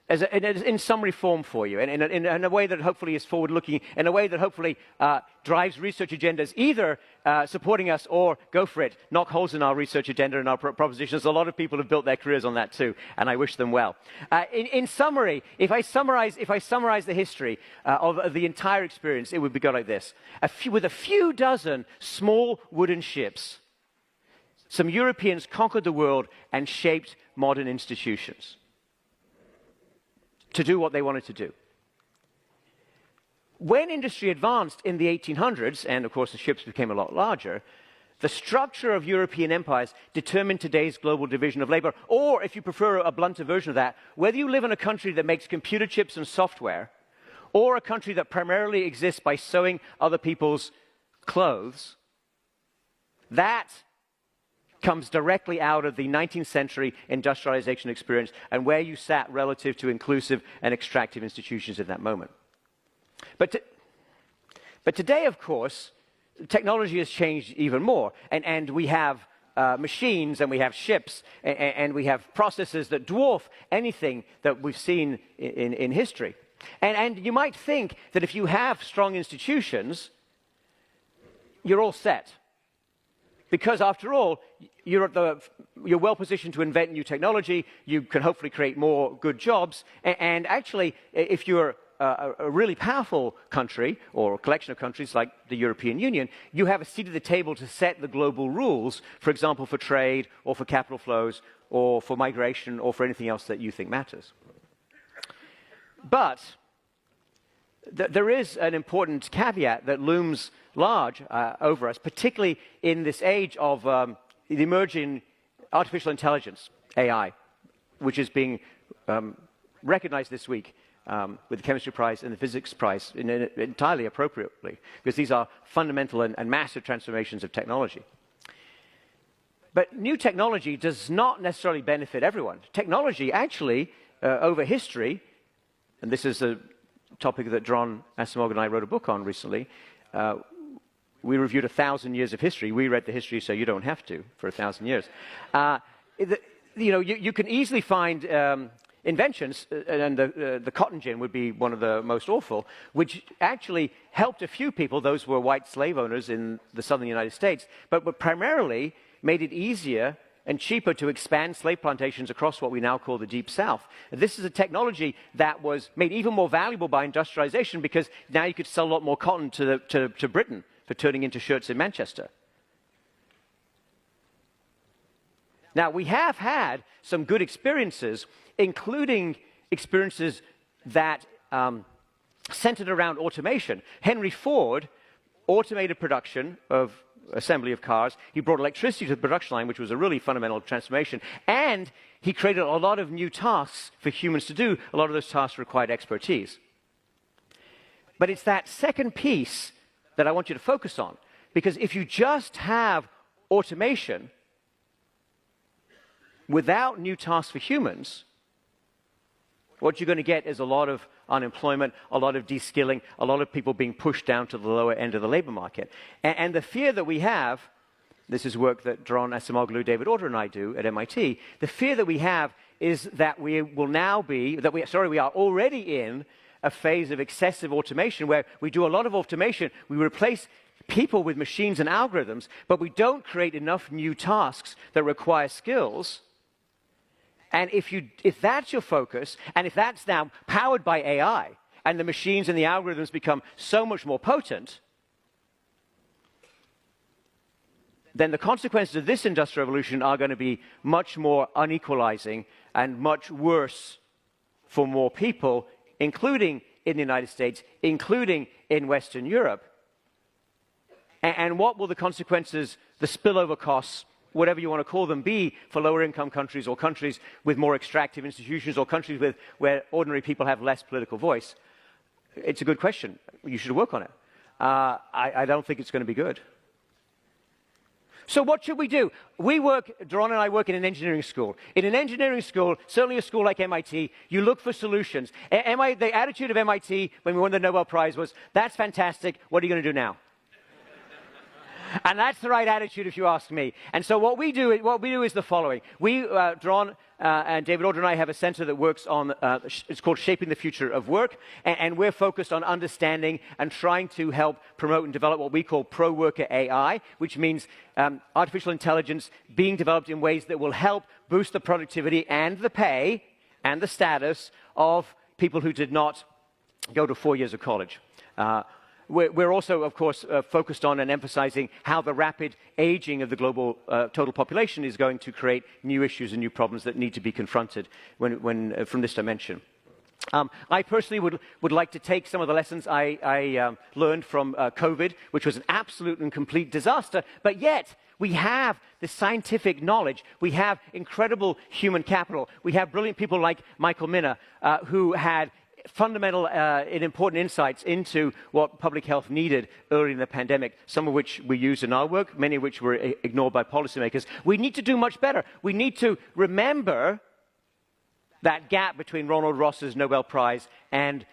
in summary form for you, in a way that hopefully is forward-looking, in a way that hopefully drives research agendas, either supporting us or, go for it, knock holes in our research agenda and our propositions. A lot of people have built their careers on that too, and I wish them well. In summary, if I summarize the history of the entire experience, it would go like this. With a few dozen small wooden ships, some Europeans conquered the world and shaped modern institutions to do what they wanted to do. When industry advanced in the 1800s, and of course the ships became a lot larger, the structure of European empires determined today's global division of labor, or if you prefer a blunter version of that, whether you live in a country that makes computer chips and software, or a country that primarily exists by sewing other people's clothes, that comes directly out of the 19th century industrialization experience and where you sat relative to inclusive and extractive institutions in that moment. But today, of course, technology has changed even more, and we have machines, and we have ships, and we have processes that dwarf anything that we've seen in history. And you might think that if you have strong institutions, you're all set. Because after all, you're well positioned to invent new technology, you can hopefully create more good jobs, and actually, if you're a really powerful country, or a collection of countries like the European Union, you have a seat at the table to set the global rules, for example, for trade, or for capital flows, or for migration, or for anything else that you think matters. But there is an important caveat that looms large over us, particularly in this age of the emerging artificial intelligence, AI, which is being recognized this week with the chemistry prize and the physics prize entirely appropriately, because these are fundamental and massive transformations of technology. But new technology does not necessarily benefit everyone. Technology actually, over history, and this is a topic that Dron Asimov and I wrote a book on recently, we reviewed 1,000 years of history. We read the history so you don't have to for 1,000 years. You can easily find inventions, and the cotton gin would be one of the most awful, which actually helped a few people, those who were white slave owners in the southern United States, but primarily made it easier and cheaper to expand slave plantations across what we now call the Deep South. And this is a technology that was made even more valuable by industrialization, because now you could sell a lot more cotton to Britain for turning into shirts in Manchester. Now, we have had some good experiences, including experiences that centered around automation. Henry Ford automated production of assembly of cars. He brought electricity to the production line, which was a really fundamental transformation. And he created a lot of new tasks for humans to do. A lot of those tasks required expertise. But it's that second piece that I want you to focus on. Because if you just have automation without new tasks for humans, what you're going to get is a lot of unemployment, a lot of de-skilling, a lot of people being pushed down to the lower end of the labor market. And the fear that we have, this is work that Dron Asimoglu, David Order, and I do at MIT, the fear that we have is that we will now be, we are already in a phase of excessive automation where we do a lot of automation, we replace people with machines and algorithms, but we don't create enough new tasks that require skills. And if that's your focus, and if that's now powered by AI, and the machines and the algorithms become so much more potent, then the consequences of this industrial revolution are going to be much more unequalizing and much worse for more people, including in the United States, including in Western Europe. And what will the consequences, the spillover costs, whatever you want to call them, be for lower income countries, or countries with more extractive institutions, or countries where ordinary people have less political voice? It's a good question. You should work on it. I don't think it's going to be good. So what should we do? Dron and I work in an engineering school. In an engineering school, certainly a school like MIT, you look for solutions. The attitude of MIT when we won the Nobel Prize was, that's fantastic, what are you going to do now? And that's the right attitude, if you ask me. And so what we do is the following. Dron and David Order and I have a center that works on, it's called Shaping the Future of Work, and we're focused on understanding and trying to help promote and develop what we call pro-worker AI, which means artificial intelligence being developed in ways that will help boost the productivity and the pay and the status of people who did not go to 4 years of college. We're also, of course, focused on and emphasizing how the rapid aging of the global total population is going to create new issues and new problems that need to be confronted from this dimension. I personally would like to take some of the lessons I learned from COVID, which was an absolute and complete disaster, but yet we have the scientific knowledge, we have incredible human capital, we have brilliant people like Michael Minna, who had fundamental and important insights into what public health needed early in the pandemic, some of which we used in our work, many of which were ignored by policymakers. We need to do much better. We need to remember that gap between Ronald Ross's Nobel Prize and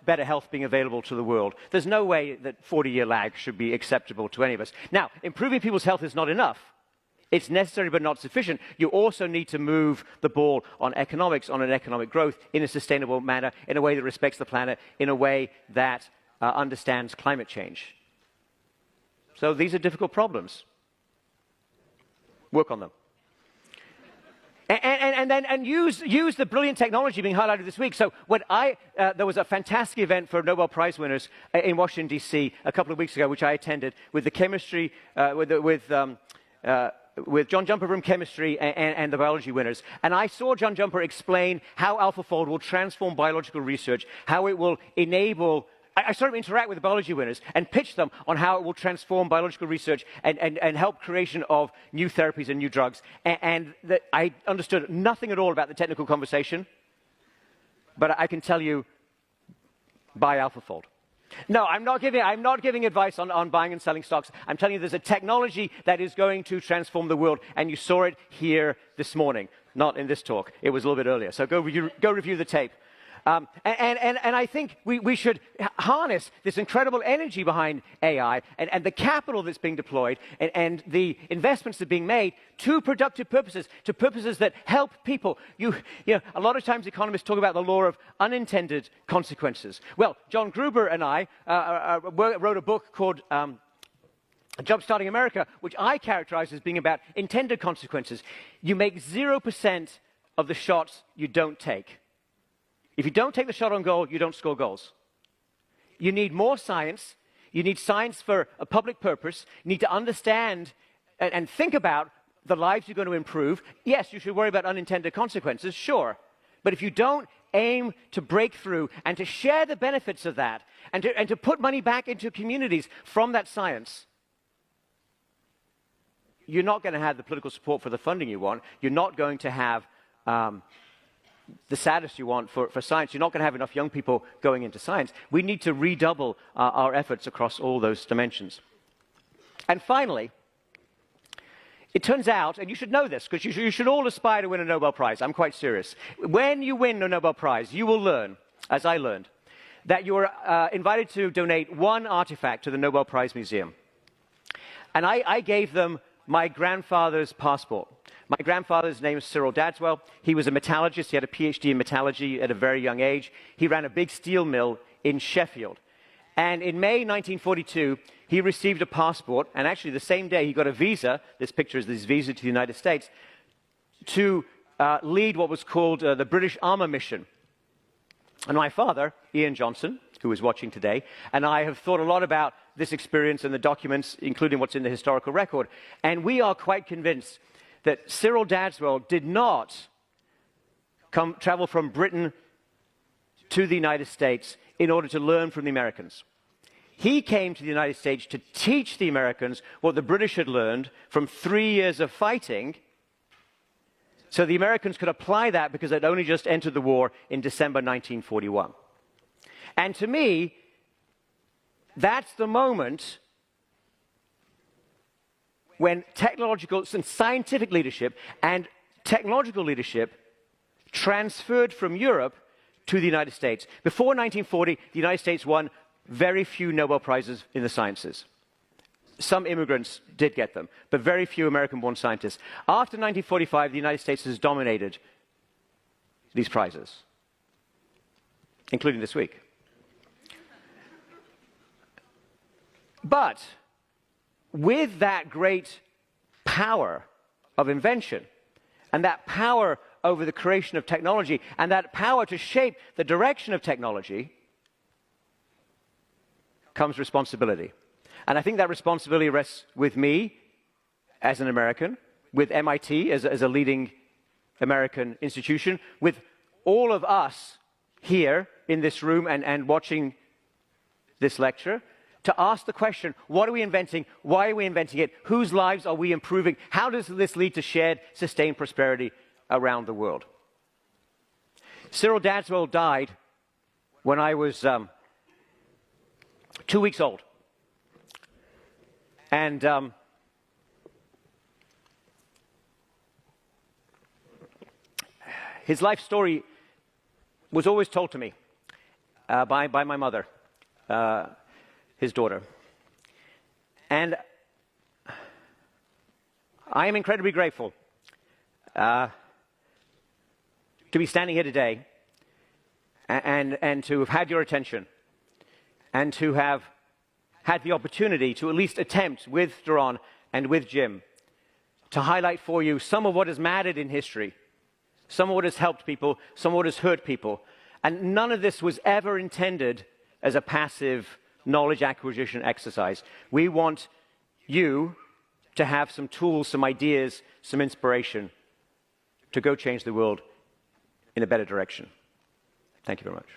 better health being available to the world. There's no way that 40-year lag should be acceptable to any of us. Now, improving people's health is not enough. It's necessary but not sufficient. You also need to move the ball on economics, on an economic growth, in a sustainable manner, in a way that respects the planet, in a way that understands climate change. So these are difficult problems. Work on them. And use the brilliant technology being highlighted this week. So when there was a fantastic event for Nobel Prize winners in Washington, D.C. a couple of weeks ago, which I attended, with the chemistry, with John Jumper from chemistry and the biology winners. And I saw John Jumper explain how AlphaFold will transform biological research, how it will enable... I saw him interact with the biology winners and pitch them on how it will transform biological research and help creation of new therapies and new drugs. I understood nothing at all about the technical conversation, but I can tell you, buy AlphaFold. No, I'm not giving advice on buying and selling stocks. I'm telling you there's a technology that is going to transform the world, and you saw it here this morning, not in this talk. It was a little bit earlier. So go review the tape. And I think we should harness this incredible energy behind AI and the capital that's being deployed and the investments that are being made to productive purposes, to purposes that help people. You know, a lot of times economists talk about the law of unintended consequences. Well, John Gruber and I wrote a book called Jumpstarting America, which I characterize as being about intended consequences. You make 0% of the shots you don't take. If you don't take the shot on goal, you don't score goals. You need more science. You need science for a public purpose. You need to understand and think about the lives you're going to improve. Yes, you should worry about unintended consequences, sure. But if you don't aim to break through and to share the benefits of that and to put money back into communities from that science, you're not going to have the political support for the funding you want. You're not going to have the status you want for science. You're not going to have enough young people going into science. We need to redouble our efforts across all those dimensions. And finally, it turns out, and you should know this, because you should all aspire to win a Nobel Prize. I'm quite serious. When you win a Nobel Prize, you will learn, as I learned, that you are invited to donate one artifact to the Nobel Prize Museum. And I gave them my grandfather's passport. My grandfather's name is Cyril Dadswell. He was a metallurgist. He had a PhD in metallurgy at a very young age. He ran a big steel mill in Sheffield. And in May 1942, he received a passport, and actually the same day he got a visa, this picture is his visa to the United States, to lead what was called the British Armour Mission. And my father, Ian Johnson, who is watching today, and I have thought a lot about this experience and the documents, including what's in the historical record. And we are quite convinced that Cyril Dadswell did not travel from Britain to the United States in order to learn from the Americans. He came to the United States to teach the Americans what the British had learned from 3 years of fighting, so the Americans could apply that because they'd only just entered the war in December 1941. And to me, that's the moment when technological and scientific leadership and technological leadership transferred from Europe to the United States. Before 1940, the United States won very few Nobel Prizes in the sciences. Some immigrants did get them, but very few American-born scientists. After 1945, the United States has dominated these prizes, including this week. But with that great power of invention and that power over the creation of technology and that power to shape the direction of technology comes responsibility. And I think that responsibility rests with me as an American, with MIT as a leading American institution, with all of us here in this room and watching this lecture, to ask the question, what are we inventing? Why are we inventing it? Whose lives are we improving? How does this lead to shared, sustained prosperity around the world? Cyril Dadswell died when I was 2 weeks old. And his life story was always told to me by my mother, his daughter. And I am incredibly grateful to be standing here today and to have had your attention and to have had the opportunity to at least attempt with Daron and with Jim to highlight for you some of what has mattered in history, some of what has helped people, some of what has hurt people. And none of this was ever intended as a passive knowledge acquisition exercise. We want you to have some tools, some ideas, some inspiration to go change the world in a better direction. Thank you very much.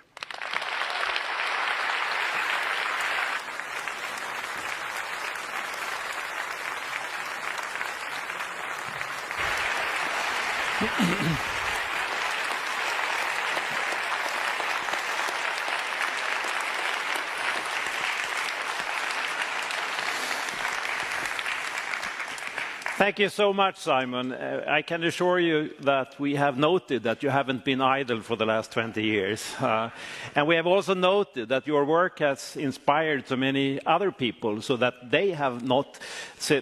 Thank you so much, Simon. I can assure you that we have noted that you haven't been idle for the last 20 years. And we have also noted that your work has inspired so many other people so that they have not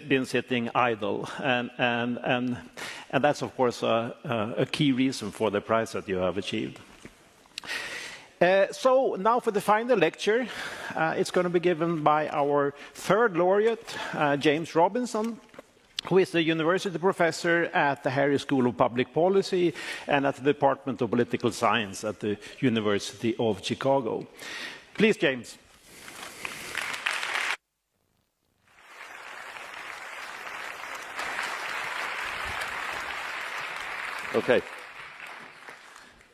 been sitting idle. And that's, of course, a key reason for the prize that you have achieved. So now for the final lecture, it's going to be given by our third laureate, James Robinson, who is a university professor at the Harris School of Public Policy and at the Department of Political Science at the University of Chicago. Please, James. Okay.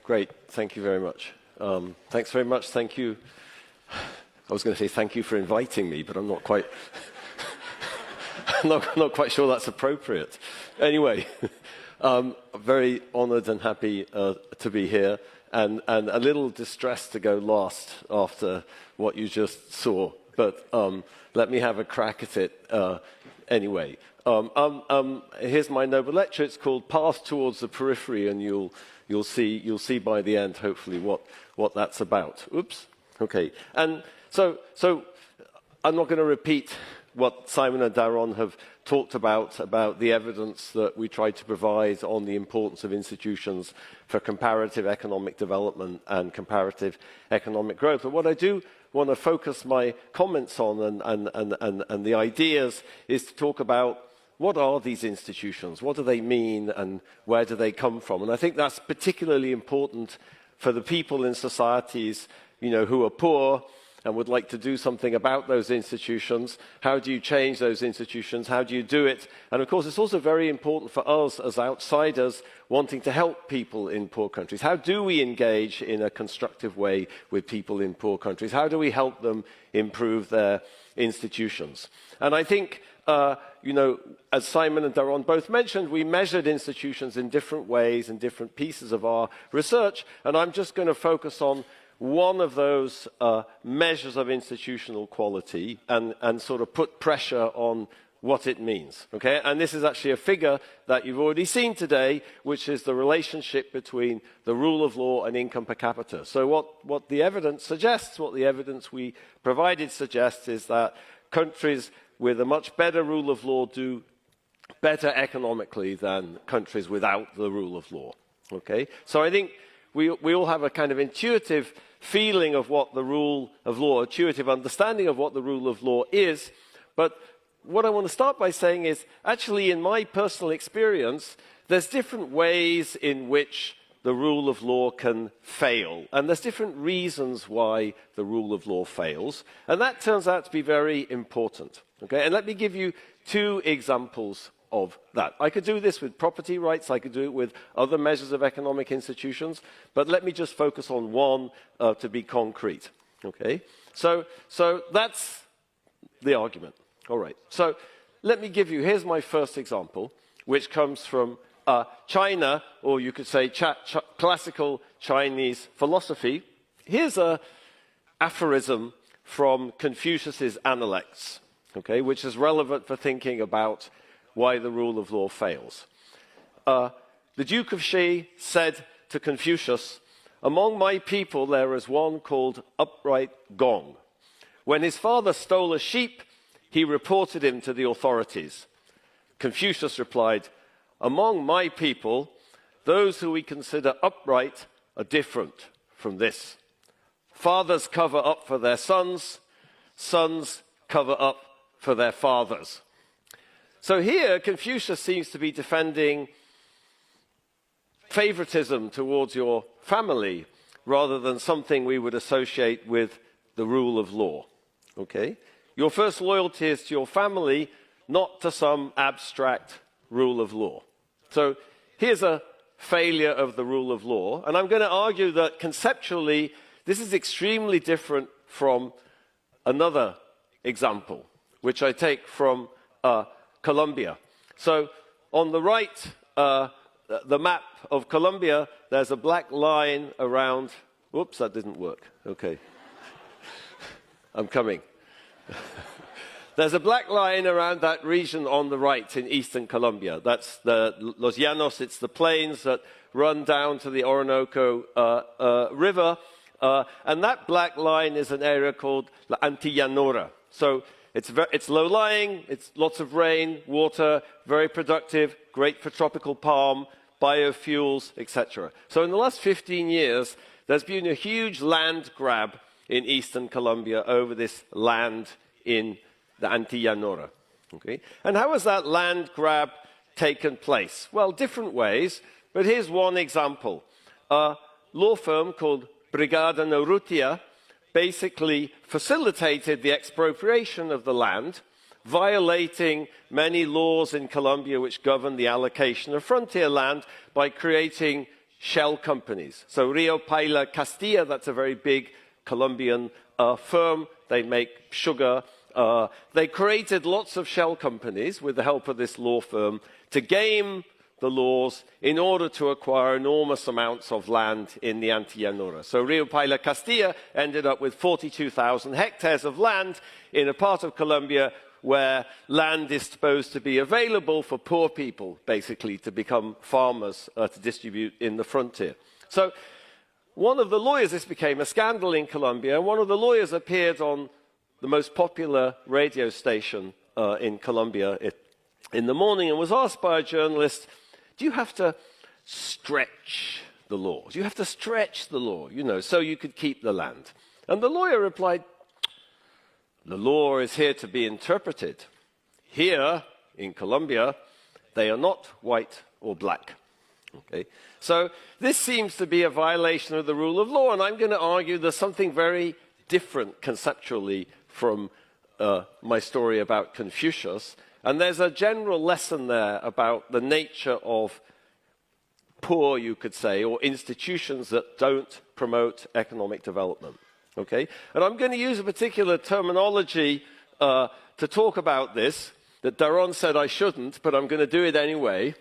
Great. Thank you very much. Thanks very much. Thank you. I was going to say thank you for inviting me, but I'm not quite... I'm not quite sure that's appropriate. Anyway, I'm very honoured and happy to be here, and a little distressed to go last after what you just saw. But let me have a crack at it anyway. Here's my Nobel lecture. It's called "Path Towards the Periphery," and you'll see by the end, hopefully, what that's about. Oops. Okay. And so I'm not going to repeat what Simon and Daron have talked about the evidence that we try to provide on the importance of institutions for comparative economic development and comparative economic growth. But what I do want to focus my comments on and the ideas is to talk about what are these institutions, what do they mean, and where do they come from? And I think that's particularly important for the people in societies, who are poor and would like to do something about those institutions. How do you change those institutions? How do you do it? And of course, it's also very important for us as outsiders wanting to help people in poor countries. How do we engage in a constructive way with people in poor countries? How do we help them improve their institutions? And I think, as Simon and Daron both mentioned, we measured institutions in different ways in different pieces of our research. And I'm just going to focus on one of those measures of institutional quality and sort of put pressure on what it means. Okay? And this is actually a figure that you've already seen today, which is the relationship between the rule of law and income per capita. So what the evidence suggests, what the evidence we provided suggests, is that countries with a much better rule of law do better economically than countries without the rule of law. Okay? So I think we all have a kind of intuitive feeling of what the rule of law, intuitive understanding of what the rule of law is. But what I want to start by saying is, actually, in my personal experience, there's different ways in which the rule of law can fail. And there's different reasons why the rule of law fails. And that turns out to be very important. Okay? And let me give you two examples of that. I could do this with property rights, I could do it with other measures of economic institutions, but let me just focus on one to be concrete. Okay? So that's the argument. All right. So let me give you, here's my first example, which comes from China, or you could say classical Chinese philosophy. Here's a aphorism from Confucius's Analects, okay, which is relevant for thinking about why the rule of law fails. The Duke of Shi said to Confucius, "Among my people there is one called Upright Gong. When his father stole a sheep, he reported him to the authorities." Confucius replied, "Among my people, those who we consider upright are different from this. Fathers cover up for their sons, sons cover up for their fathers." So here, Confucius seems to be defending favoritism towards your family rather than something we would associate with the rule of law. Okay? Your first loyalty is to your family, not to some abstract rule of law. So here's a failure of the rule of law, and I'm going to argue that conceptually this is extremely different from another example, which I take from Colombia. So on the right, the map of Colombia, there's a black line around... Whoops, that didn't work. Okay. I'm coming. There's a black line around that region on the right in eastern Colombia. That's the Los Llanos, it's the plains that run down to the Orinoco River. And that black line is an area called La Antillanora. So it's low-lying, it's lots of rain, water, very productive, great for tropical palm, biofuels, etc. So in the last 15 years, there's been a huge land grab in eastern Colombia over this land in the Antillanora. Okay? And how has that land grab taken place? Well, different ways, but here's one example. A law firm called Brigada Norrutia basically facilitated the expropriation of the land, violating many laws in Colombia which govern the allocation of frontier land by creating shell companies. So Rio Paila Castilla, that's a very big Colombian firm. They make sugar. They created lots of shell companies with the help of this law firm to game the laws in order to acquire enormous amounts of land in the Antillanora. So Rio Paila Castilla ended up with 42,000 hectares of land in a part of Colombia where land is supposed to be available for poor people, basically, to become farmers to distribute in the frontier. So one of the lawyers, this became a scandal in Colombia, and one of the lawyers appeared on the most popular radio station in Colombia in the morning and was asked by a journalist, do you have to stretch the law? Do you have to stretch the law, you know, so you could keep the land? And the lawyer replied, the law is here to be interpreted. Here, in Colombia, they are not white or black. Okay? So this seems to be a violation of the rule of law, and I'm going to argue there's something very different conceptually from my story about Confucius, and there's a general lesson there about the nature of poor, you could say, or institutions that don't promote economic development. Okay? And I'm going to use a particular terminology to talk about this that Daron said I shouldn't, but I'm going to do it anyway,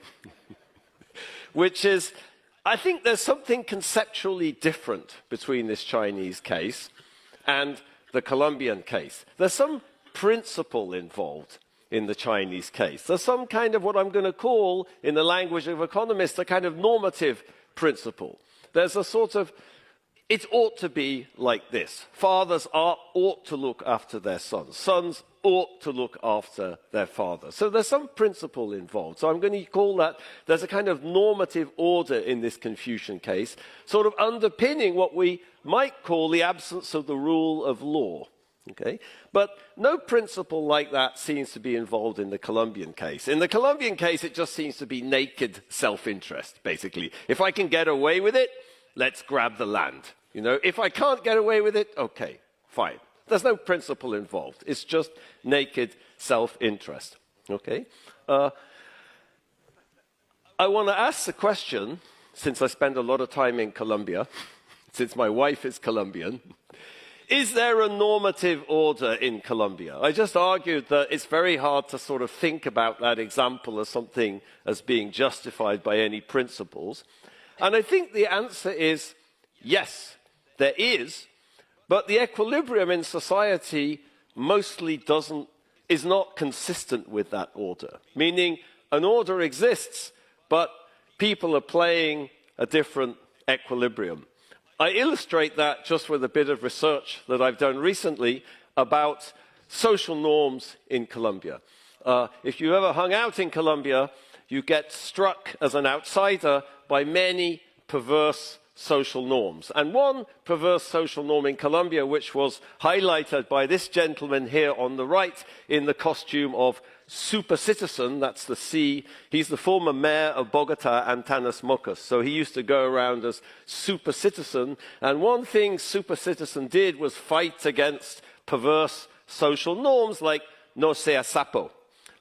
which is, I think there's something conceptually different between this Chinese case and the Colombian case. There's some principle involved in the Chinese case. There's some kind of what I'm going to call, in the language of economists, a kind of normative principle. There's a sort of, it ought to be like this. Fathers ought to look after their sons. Sons ought to look after their fathers. So there's some principle involved. So I'm going to call that, there's a kind of normative order in this Confucian case, sort of underpinning what we might call the absence of the rule of law. Okay? But no principle like that seems to be involved in the Colombian case. In the Colombian case, it just seems to be naked self-interest, basically. If I can get away with it, let's grab the land. You know, if I can't get away with it, okay, fine. There's no principle involved. It's just naked self-interest. Okay? I want to ask the question, since I spend a lot of time in Colombia, since my wife is Colombian, is there a normative order in Colombia? I just argued that it's very hard to sort of think about that example as something as being justified by any principles. And I think the answer is yes, there is, But the equilibrium in society mostly is not consistent with that order, meaning an order exists, but people are playing a different equilibrium. I illustrate that just with a bit of research that I've done recently about social norms in Colombia. If you ever hung out in Colombia, you get struck as an outsider by many perverse social norms. And one perverse social norm in Colombia, which was highlighted by this gentleman here on the right in the costume of super citizen, that's the C. He's the former mayor of Bogota, Antanas Mocus. So he used to go around as super citizen. And one thing super citizen did was fight against perverse social norms like no sea sapo.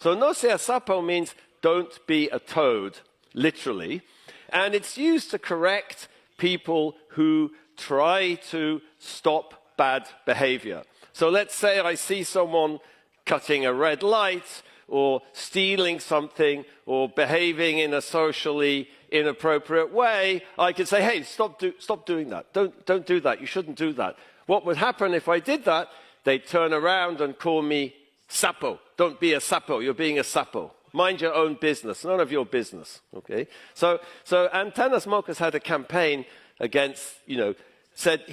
So no sea sapo means don't be a toad, literally. And it's used to correct people who try to stop bad behavior. So let's say I see someone cutting a red light or stealing something or behaving in a socially inappropriate way. I could say, hey, stop doing that. Don't do that. You shouldn't do that. What would happen if I did that? They'd turn around and call me sapo. Don't be a sapo. You're being a sapo. Mind your own business, none of your business, okay? So Antanas Mocus had a campaign against, said,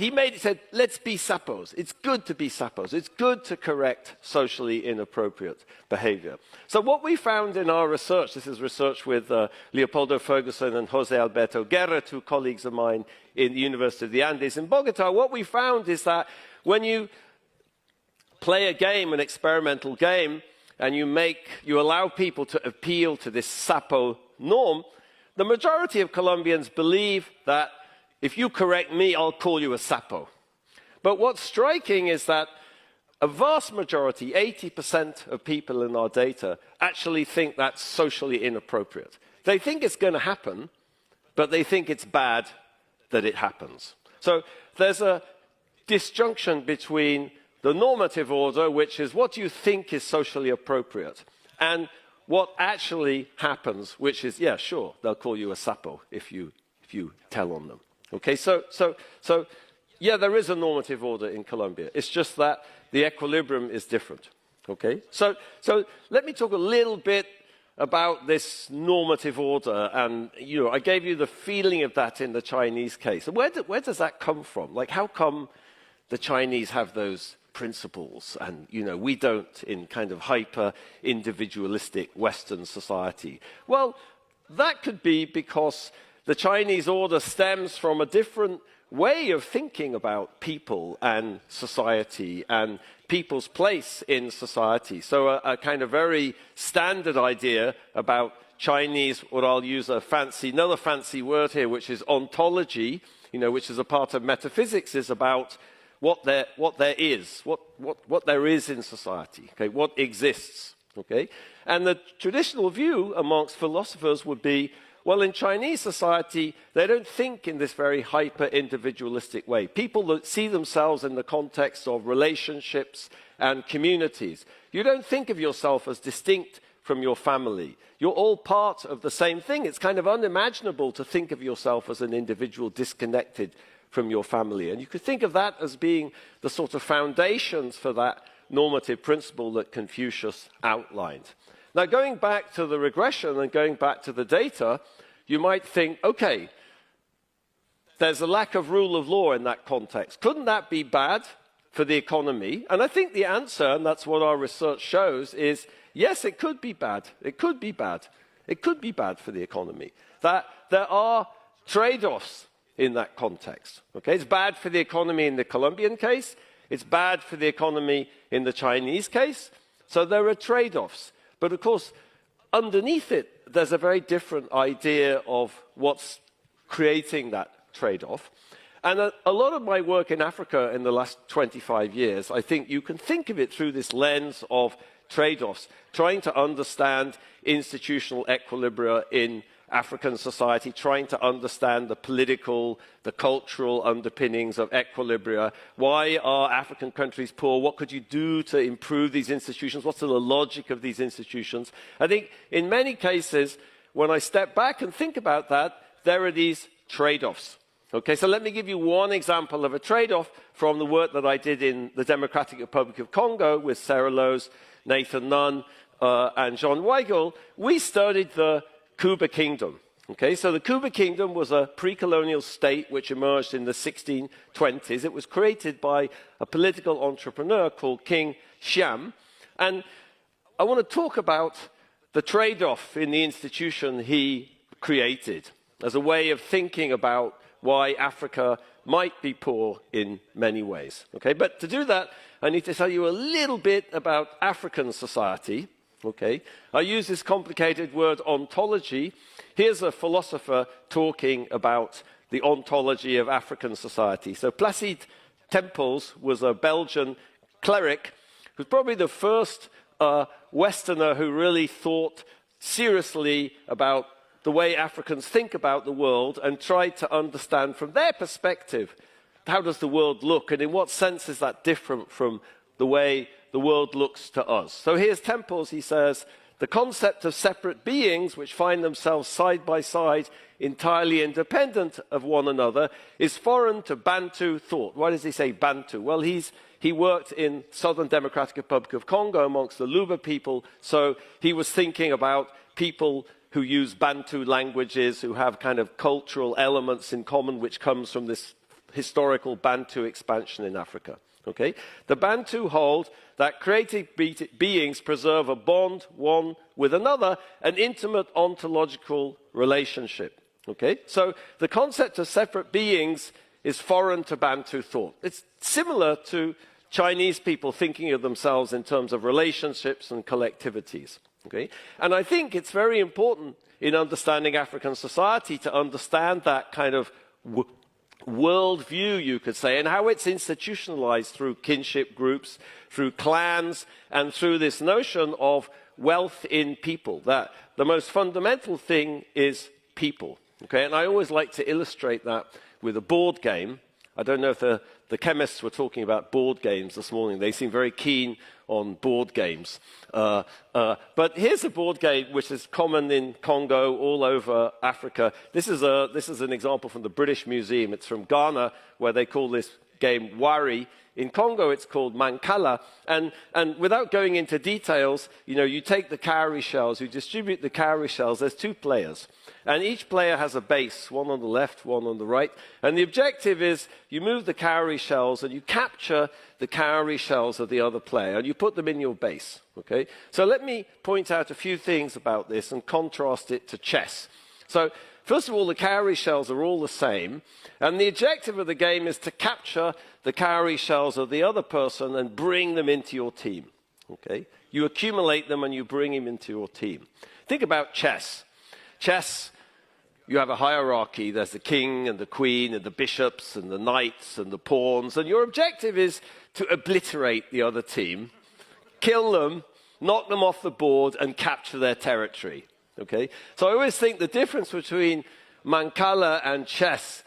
let's be sapos. It's good to be sapos. It's good to correct socially inappropriate behavior. So what we found in our research, this is research with Leopoldo Ferguson and Jose Alberto Guerra, two colleagues of mine in the University of the Andes in Bogota, what we found is that when you play a game, an experimental game, and you allow people to appeal to this sapo norm, the majority of Colombians believe that if you correct me, I'll call you a sapo. But what's striking is that a vast majority, 80% of people in our data, actually think that's socially inappropriate. They think it's going to happen, but they think it's bad that it happens. So there's a disjunction between the normative order, which is what you think is socially appropriate, and what actually happens, which is, yeah, sure, they'll call you a sapo if you tell on them. Okay, so yeah, there is a normative order in Colombia. It's just that the equilibrium is different. Okay, so let me talk a little bit about this normative order, and I gave you the feeling of that in the Chinese case. Where does that come from? Like, how come the Chinese have those principles and we don't in kind of hyper individualistic Western society? Well, that could be because the Chinese order stems from a different way of thinking about people and society and people's place in society. So a kind of very standard idea about Chinese, what I'll use another fancy word here, which is ontology, which is a part of metaphysics, is about what there is, what there is in society, okay, what exists, okay? And the traditional view amongst philosophers would be, well, in Chinese society, they don't think in this very hyper-individualistic way. People that see themselves in the context of relationships and communities. You don't think of yourself as distinct from your family. You're all part of the same thing. It's kind of unimaginable to think of yourself as an individual disconnected from your family. And you could think of that as being the sort of foundations for that normative principle that Confucius outlined. Now, going back to the regression and going back to the data, you might think, okay, there's a lack of rule of law in that context. Couldn't that be bad for the economy? And I think the answer, and that's what our research shows, is yes, it could be bad. It could be bad. It could be bad for the economy. That there are trade-offs in that context. Okay? It's bad for the economy in the Colombian case. It's bad for the economy in the Chinese case. So there are trade-offs. But of course, underneath it, there's a very different idea of what's creating that trade-off. And a lot of my work in Africa in the last 25 years, I think you can think of it through this lens of trade-offs, trying to understand institutional equilibria in African society, trying to understand the political, the cultural underpinnings of equilibria. Why are African countries poor? What could you do to improve these institutions? What's the logic of these institutions? I think in many cases, when I step back and think about that, there are these trade-offs. Okay, so let me give you one example of a trade-off from the work that I did in the Democratic Republic of Congo with Sarah Lowe's, Nathan Nunn, and John Weigel. We studied the Kuba Kingdom. Okay, so the Kuba Kingdom was a pre-colonial state which emerged in the 1620s. It was created by a political entrepreneur called King Xiam. And I want to talk about the trade-off in the institution he created as a way of thinking about why Africa might be poor in many ways. Okay, but to do that, I need to tell you a little bit about African society. Okay, I use this complicated word ontology. Here's a philosopher talking about the ontology of African society. So Placide Tempels was a Belgian cleric who was probably the first Westerner who really thought seriously about the way Africans think about the world and tried to understand from their perspective, how does the world look and in what sense is that different from the way the world looks to us. So here's Temples, he says, the concept of separate beings which find themselves side by side, entirely independent of one another, is foreign to Bantu thought. Why does he say Bantu? Well, he worked in Southern Democratic Republic of Congo amongst the Luba people, so he was thinking about people who use Bantu languages, who have kind of cultural elements in common, which comes from this historical Bantu expansion in Africa. Okay? The Bantu hold that creative beings preserve a bond one with another, an intimate ontological relationship. Okay? So the concept of separate beings is foreign to Bantu thought. It's similar to Chinese people thinking of themselves in terms of relationships and collectivities. Okay? And I think it's very important in understanding African society to understand that kind of worldview, you could say, and how it's institutionalized through kinship groups, through clans, and through this notion of wealth in people, that the most fundamental thing is people. Okay? And I always like to illustrate that with a board game. I don't know if the chemists were talking about board games this morning. They seem very keen on board games. But here's a board game which is common in Congo, all over Africa. This is an example from the British Museum. It's from Ghana, where they call this game Wari. In Congo, it's called Mancala. And without going into details, you take the cowrie shells, you distribute the cowrie shells. There's 2 players. And each player has a base, one on the left, one on the right. And the objective is you move the cowrie shells and you capture the cowrie shells of the other player and you put them in your base. Okay? So let me point out a few things about this and contrast it to chess. So first of all, the cowrie shells are all the same. And the objective of the game is to capture the cowrie shells of the other person and bring them into your team. Okay? You accumulate them and you bring them into your team. Think about chess. Chess, you have a hierarchy. There's the king and the queen and the bishops and the knights and the pawns. And your objective is to obliterate the other team, kill them, knock them off the board, and capture their territory. Okay? So I always think the difference between Mancala and chess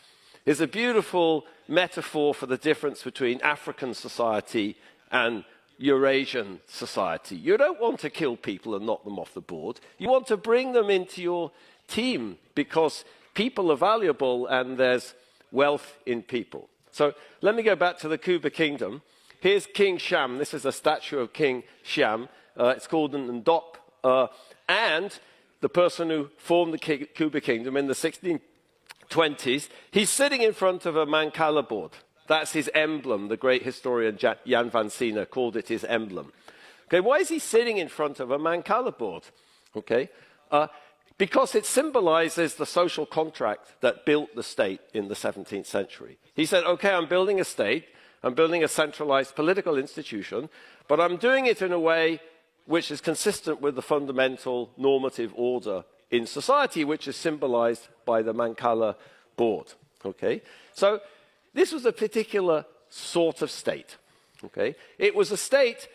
is a beautiful metaphor for the difference between African society and Eurasian society. You don't want to kill people and knock them off the board. You want to bring them into your team because people are valuable and there's wealth in people. So let me go back to the Kuba Kingdom. Here's King Xiam. This is a statue of King Xiam. It's called an Ndop. And the person who formed the Kuba Kingdom in the 1620s, he's sitting in front of a Mancala board. That's his emblem. The great historian Jan van Sina called it his emblem. Okay, why is he sitting in front of a Mancala board? Okay, because it symbolizes the social contract that built the state in the 17th century. He said, okay, I'm building a state, I'm building a centralized political institution, but I'm doing it in a way which is consistent with the fundamental normative order in society, which is symbolized by the Mancala board. Okay, so this was a particular sort of state. Okay? It was a state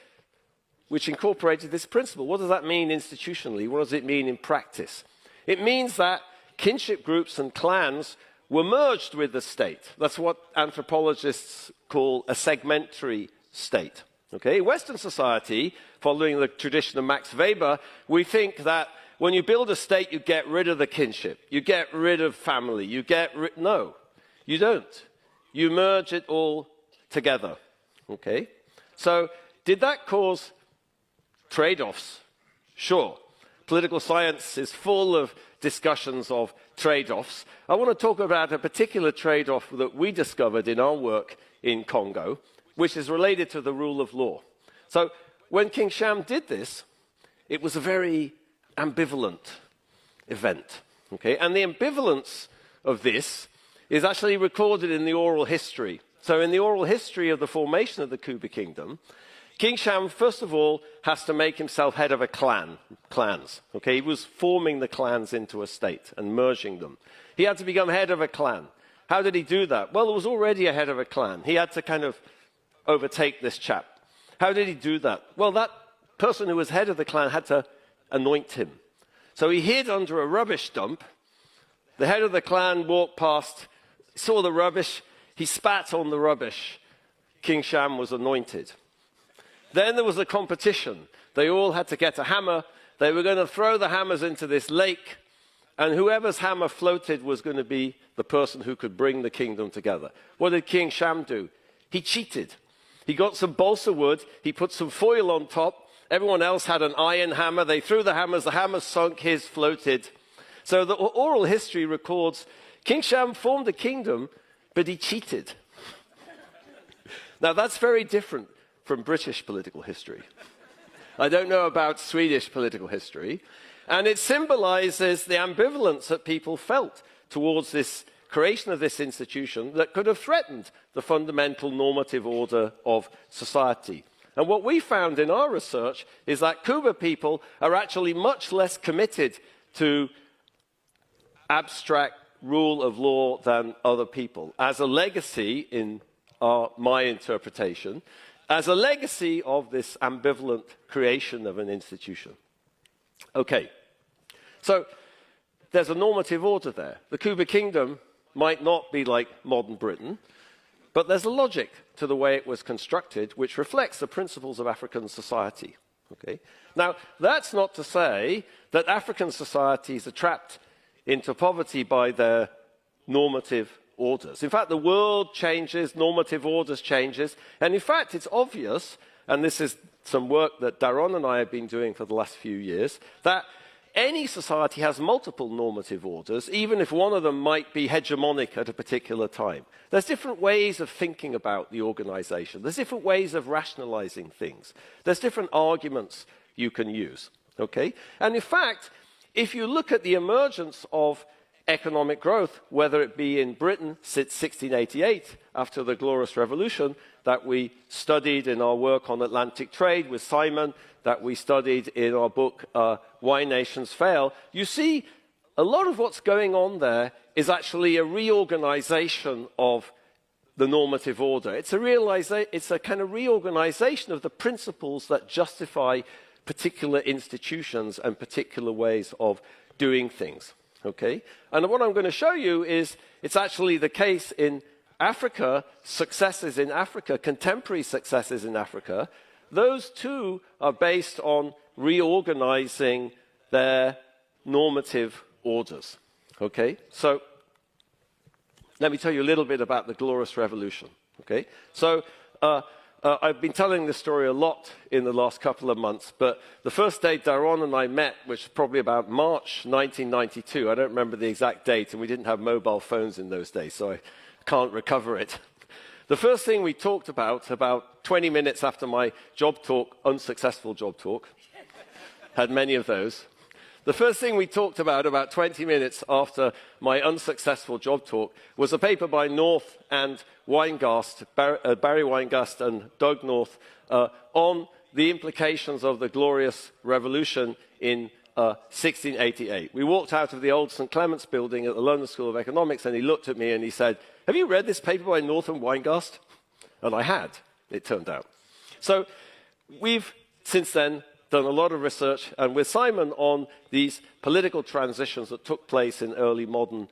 which incorporated this principle. What does that mean institutionally? What does it mean in practice? It means that kinship groups and clans were merged with the state. That's what anthropologists call a segmentary state. Okay? In Western society, following the tradition of Max Weber, we think that when you build a state, you get rid of the kinship. You get rid of family. No. You don't. You merge it all together. Okay? So, did that cause trade-offs? Sure. Political science is full of discussions of trade-offs. I want to talk about a particular trade-off that we discovered in our work in Congo, which is related to the rule of law. So, when King Sham did this, it was a very ambivalent event. Okay? And the ambivalence of this is actually recorded in the oral history. So in the oral history of the formation of the Kuba kingdom, King Sham, first of all, has to make himself head of a clans. Okay? He was forming the clans into a state and merging them. He had to become head of a clan. How did he do that? Well, there was already a head of a clan. He had to kind of overtake this chap. How did he do that? Well, that person who was head of the clan had to anoint him. So he hid under a rubbish dump. The head of the clan walked past, saw the rubbish, he spat on the rubbish. King Sham was anointed. Then there was a competition. They all had to get a hammer. They were going to throw the hammers into this lake, and whoever's hammer floated was going to be the person who could bring the kingdom together. What did King Sham do? He cheated. He got some balsa wood, he put some foil on top. Everyone else had an iron hammer. They threw the hammers sunk, his floated. So the oral history records King Sham formed a kingdom, but he cheated. Now that's very different from British political history. I don't know about Swedish political history. And it symbolizes the ambivalence that people felt towards this creation of this institution that could have threatened the fundamental normative order of society. And what we found in our research is that Kuba people are actually much less committed to abstract rule of law than other people. As a legacy, in my interpretation, as a legacy of this ambivalent creation of an institution. Okay, so there's a normative order there. The Kuba kingdom might not be like modern Britain, but there's a logic to the way it was constructed which reflects the principles of African society. Okay? Now, that's not to say that African societies are trapped into poverty by their normative orders. In fact, the world changes, normative orders changes, and in fact, it's obvious, and this is some work that Daron and I have been doing for the last few years, that any society has multiple normative orders, even if one of them might be hegemonic at a particular time. There's different ways of thinking about the organization. There's different ways of rationalizing things. There's different arguments you can use. Okay? And in fact, if you look at the emergence of economic growth, whether it be in Britain since 1688, after the Glorious Revolution, that we studied in our work on Atlantic trade with Simon, that we studied in our book, Why Nations Fail, you see a lot of what's going on there is actually a reorganization of the normative order. It's a kind of reorganization of the principles that justify particular institutions and particular ways of doing things. Okay? And what I'm going to show you is it's actually the case in Africa, successes in Africa, contemporary successes in Africa. Those too are based on reorganizing their normative orders. Okay? So let me tell you a little bit about the Glorious Revolution. Okay? So I've been telling this story a lot in the last couple of months, but the first day Daron and I met, which was probably about March 1992, I don't remember the exact date, and we didn't have mobile phones in those days, so I can't recover it. The first thing we talked about 20 minutes after my job talk, unsuccessful job talk, had many of those. The first thing we talked about 20 minutes after my unsuccessful job talk, was a paper by North and Weingast, Barry Weingast and Doug North, on the implications of the Glorious Revolution in 1688. We walked out of the old St. Clement's building at the London School of Economics, and he looked at me and he said, "Have you read this paper by North and Weingast?" And I had, it turned out. So we've, since then, done a lot of research, and with Simon, on these political transitions that took place in early modern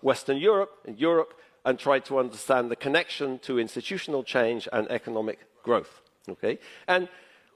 Western Europe, and tried to understand the connection to institutional change and economic growth. Okay? And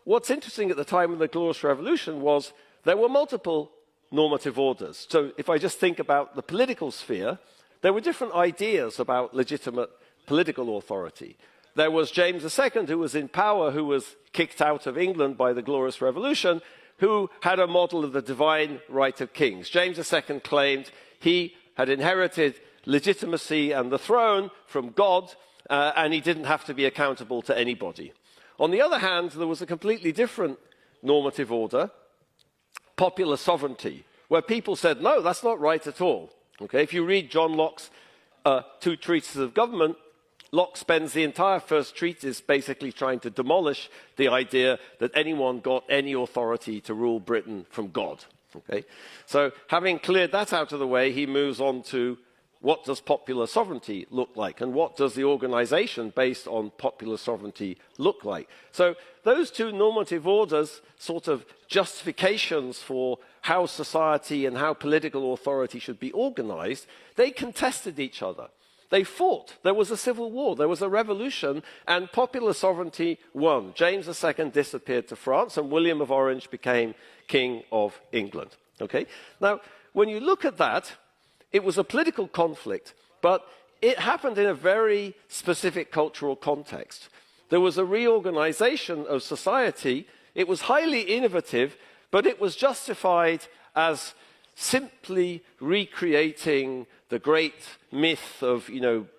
what's interesting at the time of the Glorious Revolution was there were multiple normative orders. So if I just think about the political sphere, there were different ideas about legitimate political authority. There was James II, who was in power, who was kicked out of England by the Glorious Revolution, who had a model of the divine right of kings. James II claimed he had inherited legitimacy and the throne from God, and he didn't have to be accountable to anybody. On the other hand, there was a completely different normative order, popular sovereignty, where people said, no, that's not right at all. Okay? If you read John Locke's two treatises of government, Locke spends the entire first treatise basically trying to demolish the idea that anyone got any authority to rule Britain from God. Okay? So having cleared that out of the way, he moves on to what does popular sovereignty look like, and what does the organization based on popular sovereignty look like? So those two normative orders, sort of justifications for how society and how political authority should be organized, they contested each other. They fought. There was a civil war. There was a revolution, and popular sovereignty won. James II disappeared to France, and William of Orange became King of England. Okay? Now, when you look at that, it was a political conflict, but it happened in a very specific cultural context. There was a reorganization of society. It was highly innovative, but it was justified as simply recreating the great myth of,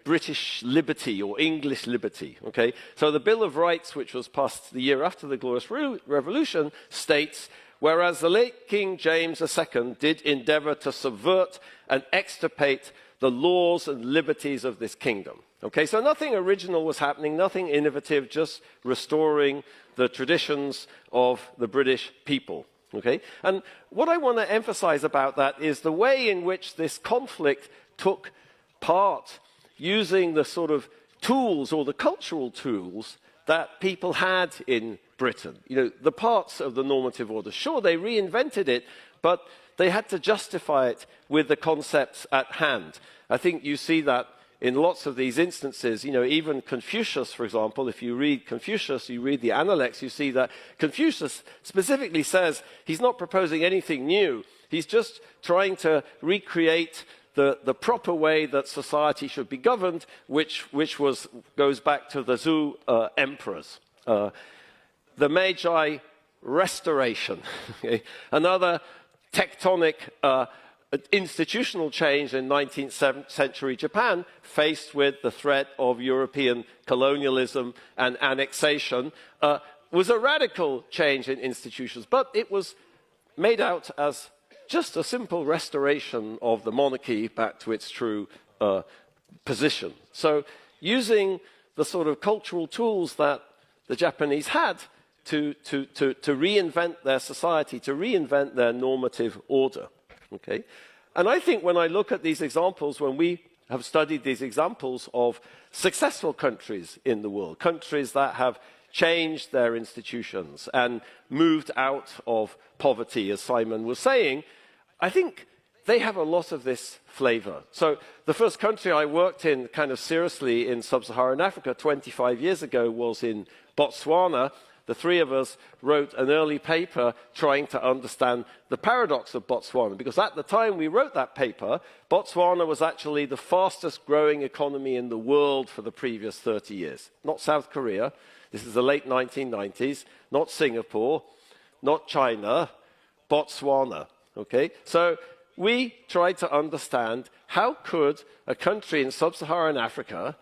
British liberty or English liberty, okay? So the Bill of Rights, which was passed the year after the Glorious Revolution, states, whereas the late King James II did endeavor to subvert and extirpate the laws and liberties of this kingdom. Okay, so nothing original was happening, nothing innovative, just restoring the traditions of the British people. Okay? And what I want to emphasize about that is the way in which this conflict took part, using the sort of tools or the cultural tools that people had in Britain. The parts of the normative order. Sure, they reinvented it, but they had to justify it with the concepts at hand. I think you see that in lots of these instances. Even Confucius, for example, if you read Confucius, you read the Analects, you see that Confucius specifically says he's not proposing anything new. He's just trying to recreate the proper way that society should be governed, which goes back to the Zhou emperors. The Meiji Restoration, okay? Another tectonic institutional change in 19th century Japan, faced with the threat of European colonialism and annexation, was a radical change in institutions, but it was made out as just a simple restoration of the monarchy back to its true position. So using the sort of cultural tools that the Japanese had to reinvent their society, to reinvent their normative order. Okay? And I think when I look at these examples, when we have studied these examples of successful countries in the world, countries that have changed their institutions and moved out of poverty, as Simon was saying, I think they have a lot of this flavor. So the first country I worked in kind of seriously in sub-Saharan Africa 25 years ago was in Botswana. The three of us wrote an early paper trying to understand the paradox of Botswana, because at the time we wrote that paper, Botswana was actually the fastest growing economy in the world for the previous 30 years. Not South Korea, this is the late 1990s, not Singapore, not China, Botswana. Okay? So we tried to understand how could a country in sub-Saharan Africa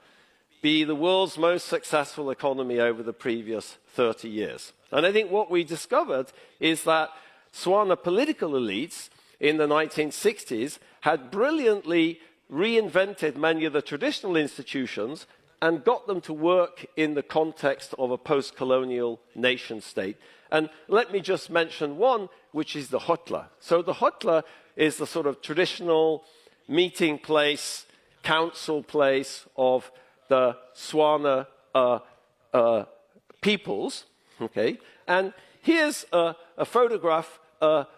be the world's most successful economy over the previous 30 years. And I think what we discovered is that Swana political elites in the 1960s had brilliantly reinvented many of the traditional institutions and got them to work in the context of a post-colonial nation state. And let me just mention one, which is the hotla. So the hotla is the sort of traditional meeting place, council place of the Swana peoples, okay? And here's a photograph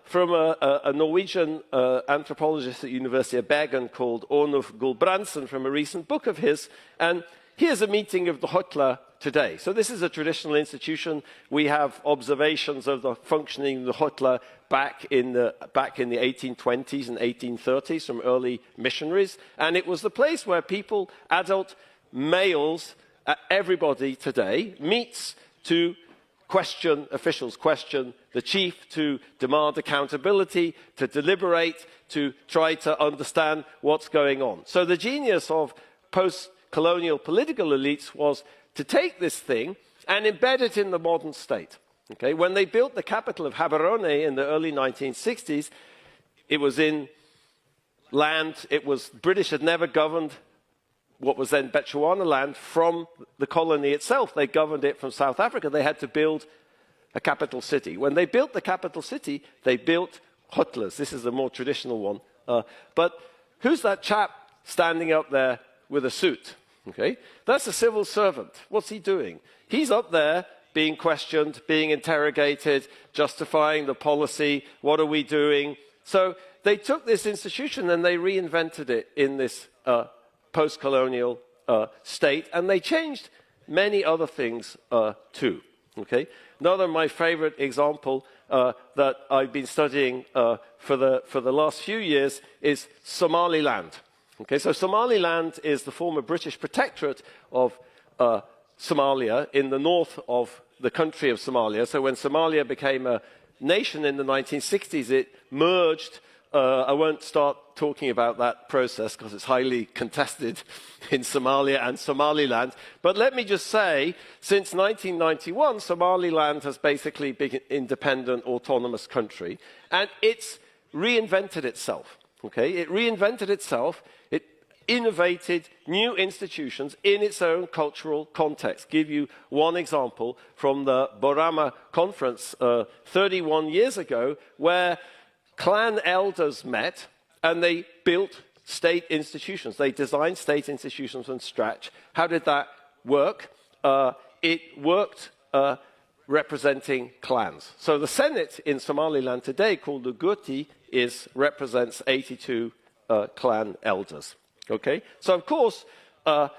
from a Norwegian anthropologist at the University of Bergen called Ornulf Gulbrandsen from a recent book of his. And here's a meeting of the hotla today. So this is a traditional institution. We have observations of the functioning of the Hotla back in the 1820s and 1830s from early missionaries. And it was the place where people, adult males, everybody today, meets to question officials, question the chief, to demand accountability, to deliberate, to try to understand what's going on. So the genius of post-colonial political elites was to take this thing and embed it in the modern state. Okay? When they built the capital of Gaborone in the early 1960s, it was in land, British had never governed what was then Bechuana land from the colony itself. They governed it from South Africa. They had to build a capital city. When they built the capital city, they built Hotlas. This is a more traditional one. But who's that chap standing up there with a suit? Okay? That's a civil servant. What's he doing? He's up there being questioned, being interrogated, justifying the policy. What are we doing? So they took this institution and they reinvented it in this post-colonial state, and they changed many other things too. Okay? Another of my favorite example that I've been studying for the last few years is Somaliland. Okay, so Somaliland is the former British protectorate of Somalia in the north of the country of Somalia. So when Somalia became a nation in the 1960s, it merged. I won't start talking about that process because it's highly contested in Somalia and Somaliland. But let me just say, since 1991, Somaliland has basically been an independent, autonomous country, and it's reinvented itself. Okay? It reinvented itself. It innovated new institutions in its own cultural context. Give you one example from the Borama conference 31 years ago, where clan elders met and they built state institutions. They designed state institutions from scratch. How did that work? It worked representing clans. So the Senate in Somaliland today, called the Guti, represents 82 clan elders. Okay? So of course, I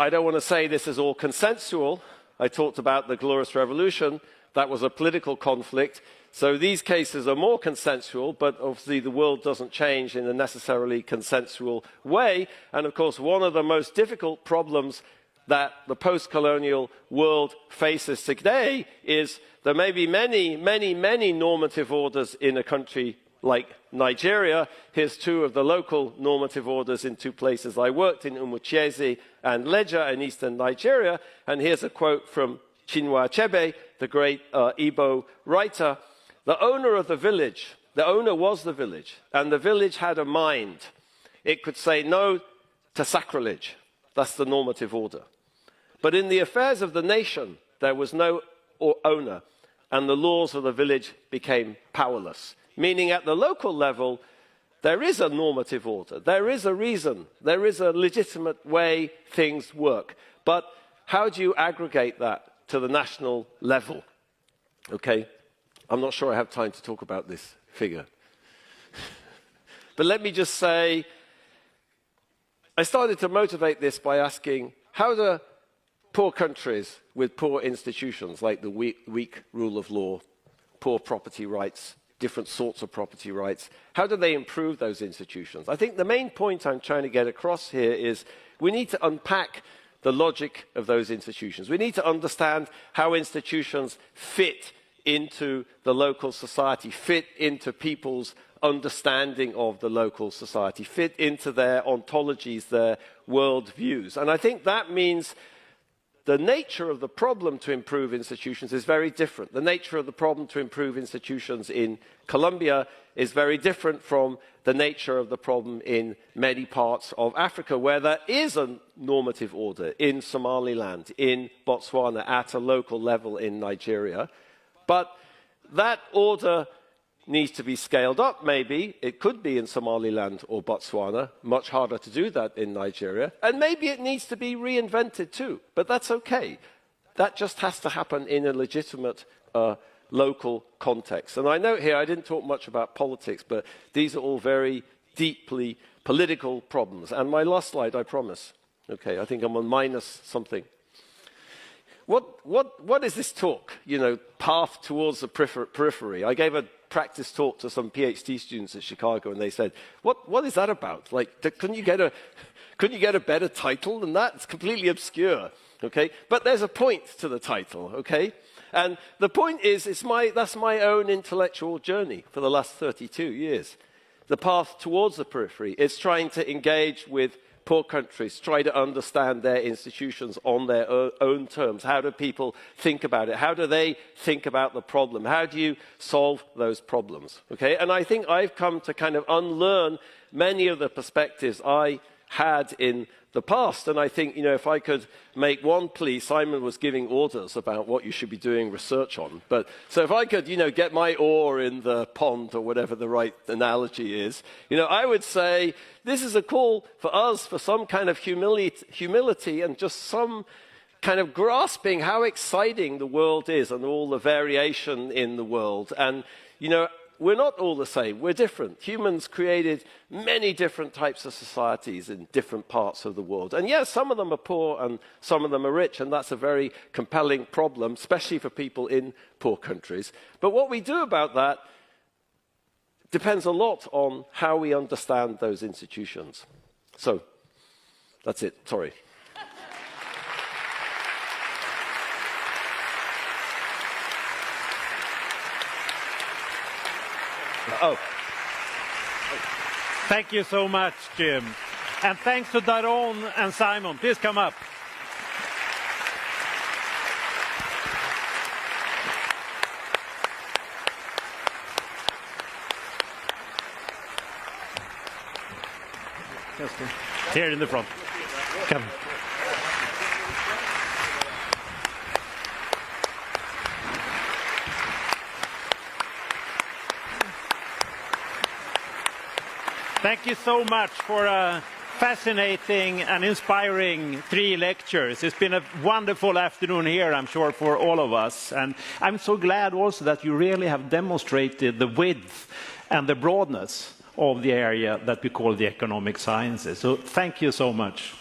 don't want to say this is all consensual. I talked about the Glorious Revolution. That was a political conflict. So these cases are more consensual, but obviously the world doesn't change in a necessarily consensual way. And of course, one of the most difficult problems that the post-colonial world faces today is there may be many normative orders in a country like Nigeria. Here's two of the local normative orders in two places I worked, in Umucheze and Leja in eastern Nigeria. And here's a quote from Chinua Achebe, the great Igbo writer. The owner of the village, the owner was the village, and the village had a mind. It could say no to sacrilege. That's the normative order. But in the affairs of the nation, there was no owner, and the laws of the village became powerless. Meaning at the local level, there is a normative order. There is a reason. There is a legitimate way things work. But how do you aggregate that to the national level? Okay? I'm not sure I have time to talk about this figure. But let me just say, I started to motivate this by asking, how do poor countries with poor institutions, like the weak rule of law, poor property rights, different sorts of property rights, how do they improve those institutions? I think the main point I'm trying to get across here is we need to unpack the logic of those institutions. We need to understand how institutions fit into the local society, fit into people's understanding of the local society, fit into their ontologies, their worldviews. And I think that means the nature of the problem to improve institutions is very different. The nature of the problem to improve institutions in Colombia is very different from the nature of the problem in many parts of Africa, where there is a normative order in Somaliland, in Botswana, at a local level in Nigeria. But that order needs to be scaled up, maybe. It could be in Somaliland or Botswana. Much harder to do that in Nigeria. And maybe it needs to be reinvented too. But that's okay. That just has to happen in a legitimate local context. And I note here, I didn't talk much about politics, but these are all very deeply political problems. And my last slide, I promise. Okay, I think I'm on minus something. What is this talk? You know, path towards the periphery. I gave a practice talk to some PhD students at Chicago, and they said, "What is that about? Like, couldn't you get a better title than that? It's completely obscure." Okay, but there's a point to the title. Okay, and the point is, that's my own intellectual journey for the last 32 years. The path towards the periphery is trying to engage with poor countries, try to understand their institutions on their own terms. How do people think about it? How do they think about the problem? How do you solve those problems? Okay, and I think I've come to kind of unlearn many of the perspectives I had in the past. And I think, you know, if I could make one plea, Simon was giving orders about what you should be doing research on. But so if I could, you know, get my oar in the pond, or whatever the right analogy is, you know, I would say this is a call for us for some kind of humility and just some kind of grasping how exciting the world is and all the variation in the world. And, you know, we're not all the same, we're different. Humans created many different types of societies in different parts of the world. And yes, some of them are poor and some of them are rich, and that's a very compelling problem, especially for people in poor countries. But what we do about that depends a lot on how we understand those institutions. So, that's it, sorry. Oh. Thank you so much, Jim. And thanks to Daron and Simon. Please come up. Here in the front. Come. Thank you so much for a fascinating and inspiring 3 lectures. It's been a wonderful afternoon here, I'm sure, for all of us. And I'm so glad also that you really have demonstrated the width and the broadness of the area that we call the economic sciences. So thank you so much.